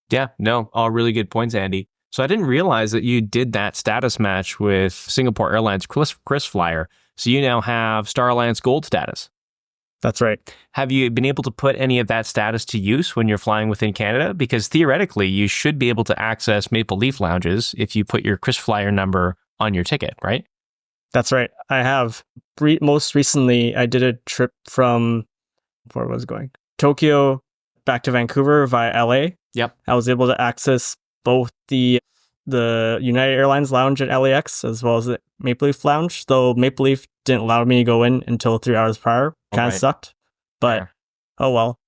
Yeah, no, all really good points, Andy. So I didn't realize that you did that status match with Singapore Airlines Flyer. So you now have Star Alliance Gold status. That's right. Have you been able to put any of that status to use when you're flying within Canada? Because theoretically, you should be able to access Maple Leaf lounges if you put your Flyer number on your ticket, right? That's right. I have. Most recently, I did a trip from, where was it going? Tokyo back to Vancouver via LA. Yep. I was able to access both the United Airlines lounge at LAX as well as the Maple Leaf lounge, though Maple Leaf didn't allow me to go in until 3 hours prior. Kind of sucked, but oh well.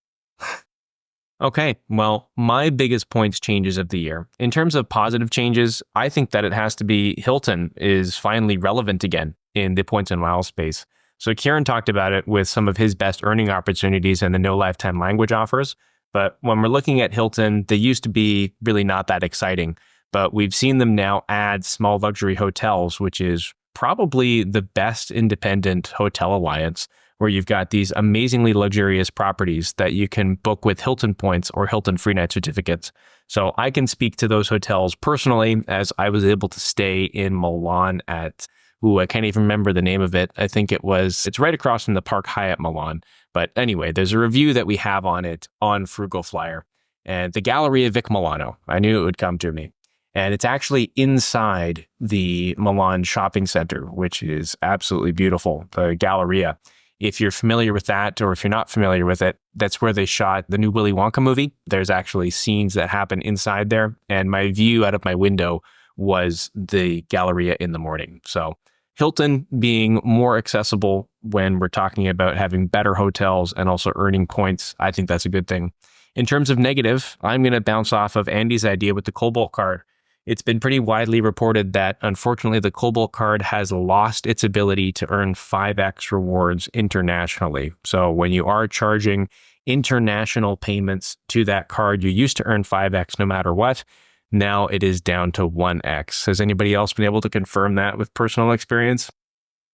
Okay, well, my biggest points changes of the year. In terms of positive changes, I think that it has to be Hilton is finally relevant again in the points and miles space. So Kirin talked about it with some of his best earning opportunities and the no lifetime language offers. But when we're looking at Hilton, they used to be really not that exciting. But we've seen them now add small luxury hotels, which is probably the best independent hotel alliance, where you've got these amazingly luxurious properties that you can book with Hilton points or Hilton free night certificates. So I can speak to those hotels personally, as I was able to stay in Milan at, I can't even remember the name of it. I think it's right across from the Park Hyatt Milan. But anyway, there's a review that we have on it on Frugal Flyer. And the Galleria Vic Milano, I knew it would come to me. And it's actually inside the Milan shopping center, which is absolutely beautiful, the Galleria. If you're familiar with that, or if you're not familiar with it, that's where they shot the new Willy Wonka movie. There's actually scenes that happen inside there. And my view out of my window was the Galleria in the morning. So Hilton being more accessible when we're talking about having better hotels and also earning points, I think that's a good thing. In terms of negative, I'm going to bounce off of Andy's idea with the Cobalt card. It's been pretty widely reported that, unfortunately, the Cobalt card has lost its ability to earn 5x rewards internationally. So when you are charging international payments to that card, you used to earn 5x no matter what. Now it is down to 1x. Has anybody else been able to confirm that with personal experience?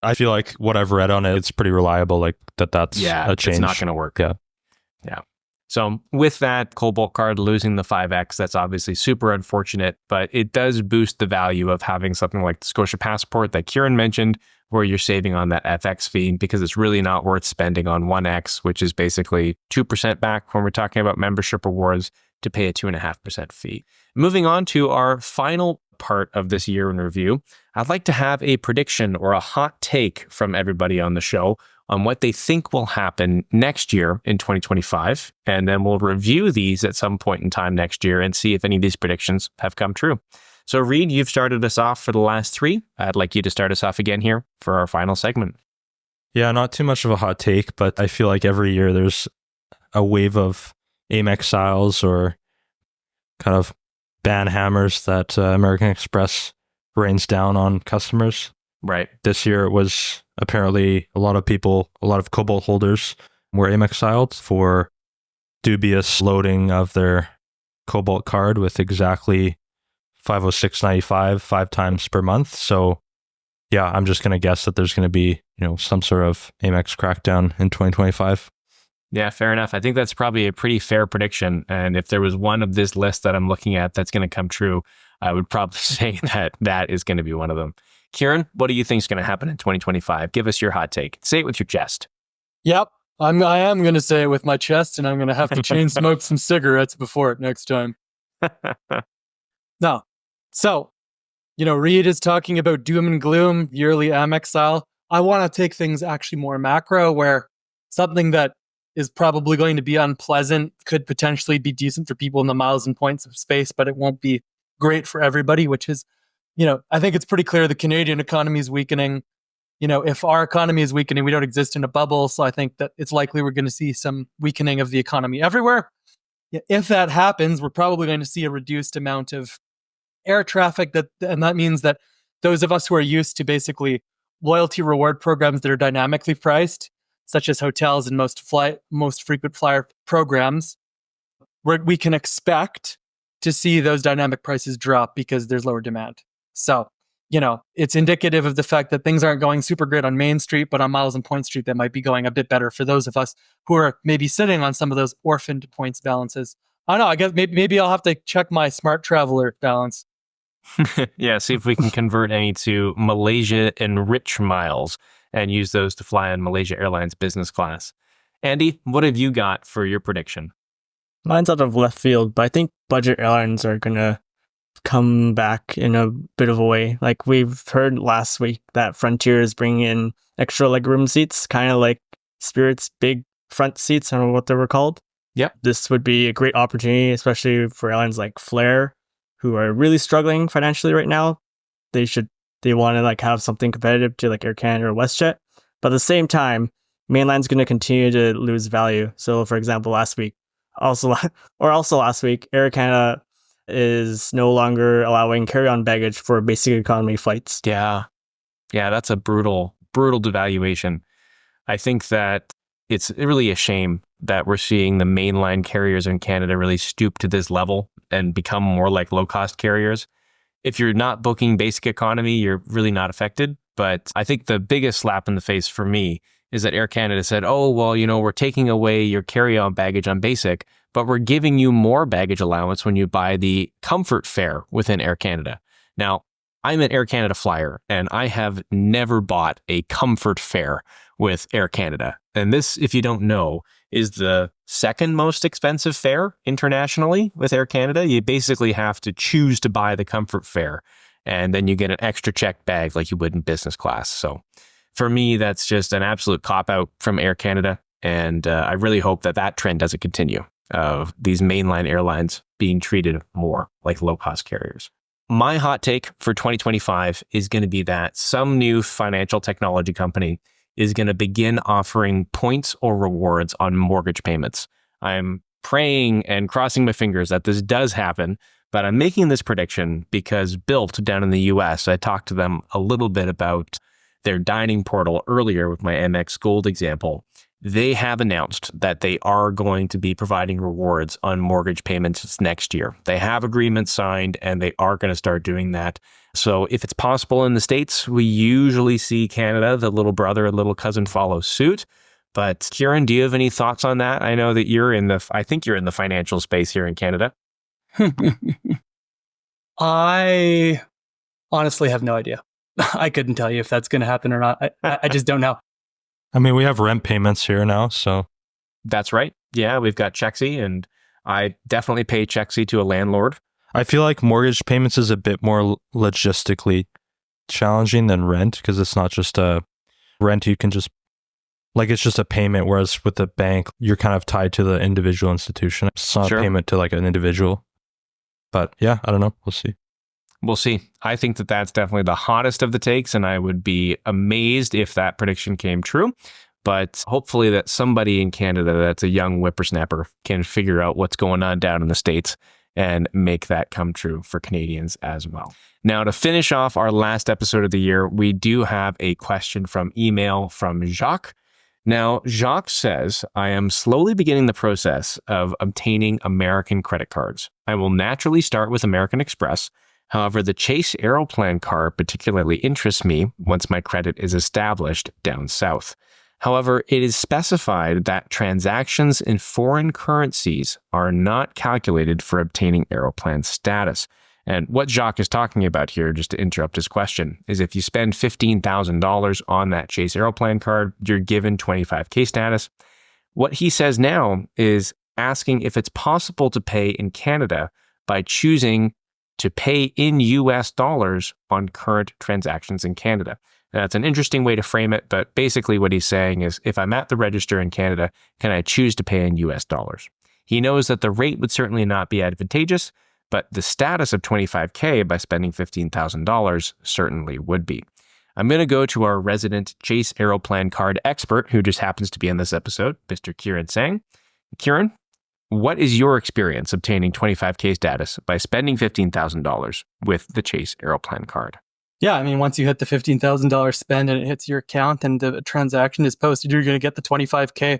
I feel like what I've read on it, it's pretty reliable, like that's a change. It's not going to work. Yeah. So with that Cobalt card losing the 5x, that's obviously super unfortunate, but it does boost the value of having something like the Scotia Passport that Kirin mentioned, where you're saving on that FX fee, because it's really not worth spending on 1x, which is basically 2% back when we're talking about membership rewards, to pay a 2.5% fee. Moving on to our final part of this year in review, I'd like to have a prediction or a hot take from everybody on the show on what they think will happen next year in 2025. And then we'll review these at some point in time next year and see if any of these predictions have come true. So Reed, you've started us off for the last three. I'd like you to start us off again here for our final segment. Yeah, not too much of a hot take, but I feel like every year there's a wave of Amex styles or kind of ban hammers that American Express rains down on customers. Right. This year it was apparently a lot of Cobalt holders were Amex styled for dubious loading of their Cobalt card with exactly $506.95 5 times per month. So yeah, I'm just going to guess that there's going to be, some sort of Amex crackdown in 2025. Yeah, fair enough. I think that's probably a pretty fair prediction. And if there was one of this list that I'm looking at that's going to come true, I would probably say that is going to be one of them. Kirin, what do you think is going to happen in 2025? Give us your hot take. Say it with your chest. Yep. I am going to say it with my chest, and I'm going to have to chain smoke some cigarettes before it next time. No. So, Reed is talking about doom and gloom, yearly Amex style. I want to take things actually more macro, where something that is probably going to be unpleasant could potentially be decent for people in the miles and points of space, but it won't be great for everybody, which is, I think it's pretty clear the Canadian economy is weakening. If our economy is weakening, we don't exist in a bubble. So I think that it's likely we're going to see some weakening of the economy everywhere. If that happens, we're probably going to see a reduced amount of air traffic, and that means that those of us who are used to basically loyalty reward programs that are dynamically priced, such as hotels and most frequent flyer programs, we can expect to see those dynamic prices drop because there's lower demand. So, it's indicative of the fact that things aren't going super great on Main Street, but on Miles and Point Street, that might be going a bit better for those of us who are maybe sitting on some of those orphaned points balances. I don't know. I guess maybe I'll have to check my Smart Traveler balance. Yeah, see if we can convert any to Malaysia Enrich miles and use those to fly on Malaysia Airlines business class. Andy, what have you got for your prediction? Mine's out of left field, but I think budget airlines are going to come back in a bit of a way. Like we've heard last week that Frontier is bringing in extra legroom seats, kind of like Spirit's big front seats. I don't know what they were called. Yep. This would be a great opportunity, especially for airlines like Flyer, who are really struggling financially right now. They want to like have something competitive to like Air Canada or WestJet. But at the same time, mainline's going to continue to lose value. So for example, last week, last week, Air Canada is no longer allowing carry-on baggage for basic economy flights. Yeah. Yeah, that's a brutal devaluation. I think that it's really a shame that we're seeing the mainline carriers in Canada really stoop to this level and become more like low-cost carriers. If you're not booking basic economy, you're really not affected. But I think the biggest slap in the face for me is that Air Canada said, oh, well, we're taking away your carry-on baggage on basic, but we're giving you more baggage allowance when you buy the comfort fare within Air Canada. Now, I'm an Air Canada flyer, and I have never bought a comfort fare with Air Canada. And this, if you don't know, is the second most expensive fare internationally with Air Canada. You basically have to choose to buy the comfort fare, and then you get an extra checked bag like you would in business class. So for me, that's just an absolute cop-out from Air Canada. And I really hope that trend doesn't continue of these mainline airlines being treated more like low-cost carriers. My hot take for 2025 is going to be that some new financial technology company is going to begin offering points or rewards on mortgage payments. I'm praying and crossing my fingers that this does happen, but I'm making this prediction because Built down in the US, I talked to them a little bit about their dining portal earlier with my MX Gold example. They have announced that they are going to be providing rewards on mortgage payments next year. They have agreements signed and they are going to start doing that. So if it's possible in the States, we usually see Canada, the little brother and little cousin, follow suit. But Kirin, do you have any thoughts on that? I know that I think you're in the financial space here in Canada. I honestly have no idea. I couldn't tell you if that's going to happen or not. I just don't know. I mean, we have rent payments here now, so. That's right. Yeah, we've got Chexy, and I definitely pay Chexy to a landlord. I feel like mortgage payments is a bit more logistically challenging than rent because it's not just a rent. You can just, like, it's just a payment, whereas with the bank, you're kind of tied to the individual institution. It's not a payment to like an individual. But yeah, I don't know. We'll see. We'll see. I think that that's definitely the hottest of the takes, and I would be amazed if that prediction came true. But hopefully that somebody in Canada that's a young whippersnapper can figure out what's going on down in the States and make that come true for Canadians as well. Now, to finish off our last episode of the year, we do have a question from email from Jacques. Now, Jacques says, I am slowly beginning the process of obtaining American credit cards. I will naturally start with American Express. However, the Chase Aeroplan card particularly interests me once my credit is established down south. However, it is specified that transactions in foreign currencies are not calculated for obtaining Aeroplan status. And what Jacques is talking about here, just to interrupt his question, is if you spend $15,000 on that Chase Aeroplan card, you're given 25K status. What he says now is asking if it's possible to pay in Canada by choosing to pay in US dollars on current transactions in Canada. Now, that's an interesting way to frame it, but basically what he's saying is if I'm at the register in Canada, can I choose to pay in US dollars? He knows that the rate would certainly not be advantageous, but the status of 25K by spending $15,000 certainly would be. I'm going to go to our resident Chase Aeroplan card expert, who just happens to be in this episode, Mr. Kirin Sang. Kirin, what is your experience obtaining 25K status by spending $15,000 with the Chase Aeroplan card? Yeah, I mean, once you hit the $15,000 spend and it hits your account and the transaction is posted, you're going to get the 25K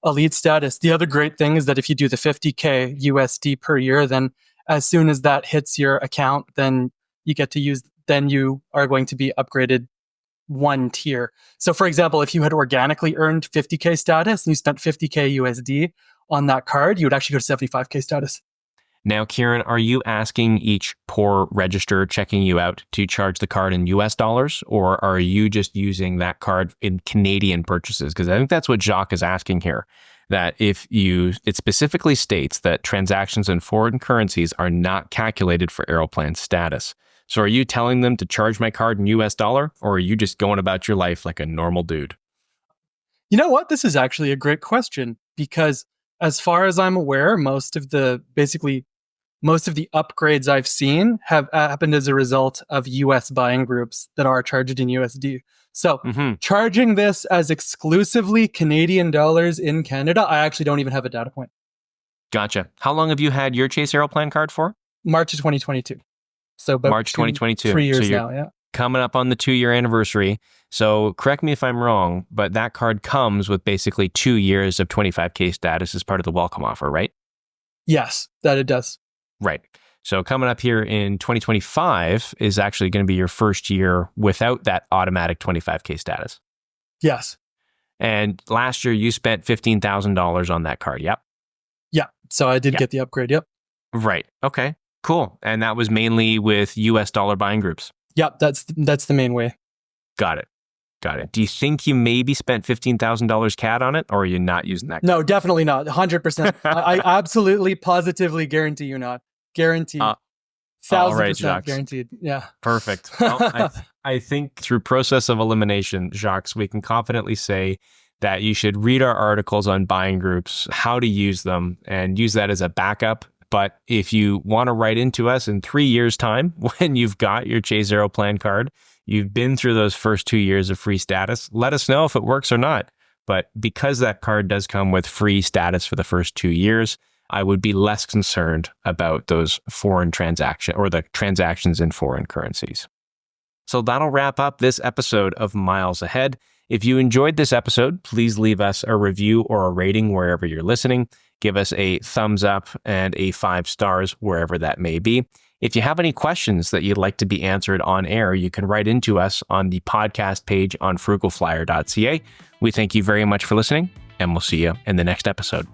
elite status. The other great thing is that if you do the 50K USD per year, then as soon as that hits your account, then you are going to be upgraded one tier. So for example, if you had organically earned 50K status and you spent 50K USD on that card, you would actually go to 75K status. Now, Kirin, are you asking each poor register checking you out to charge the card in US dollars, or are you just using that card in Canadian purchases? Because I think that's what Jacques is asking here, that it specifically states that transactions in foreign currencies are not calculated for Aeroplan status. So are you telling them to charge my card in US dollar, or are you just going about your life like a normal dude? You know what? This is actually a great question, because as far as I'm aware, most of the upgrades I've seen have happened as a result of US buying groups that are charged in USD. So charging this as exclusively Canadian dollars in Canada, I actually don't even have a data point. Gotcha. How long have you had your Chase Aeroplan card for? March of 2022. So about March 2022. 3 years so you're now, yeah. coming up on the 2-year anniversary. So correct me if I'm wrong, but that card comes with basically 2 years of 25K status as part of the welcome offer, right? Yes, that it does. Right. So coming up here in 2025 is actually going to be your first year without that automatic 25K status. Yes. And last year you spent $15,000 on that card. Yep. Yeah. So I did get the upgrade. Yep. Right. Okay. Cool. And that was mainly with US dollar buying groups. Yep. That's the main way. Got it. Do you think you maybe spent $15,000 CAD on it, or are you not using that? No, definitely not. 100%. I absolutely, positively guarantee you not. Guaranteed. 1,000% guaranteed. Yeah. Perfect. Well, I think through process of elimination, Jacques, we can confidently say that you should read our articles on buying groups, how to use them, and use that as a backup. But if you want to write into us in 3 years' time, when you've got your Chase Aeroplan card, you've been through those first 2 years of free status, let us know if it works or not. But because that card does come with free status for the first 2 years, I would be less concerned about those foreign transactions or the transactions in foreign currencies. So that'll wrap up this episode of Miles Ahead. If you enjoyed this episode, please leave us a review or a rating wherever you're listening. Give us a thumbs up and a 5 stars wherever that may be. If you have any questions that you'd like to be answered on air, you can write into us on the podcast page on frugalflyer.ca. We thank you very much for listening, and we'll see you in the next episode.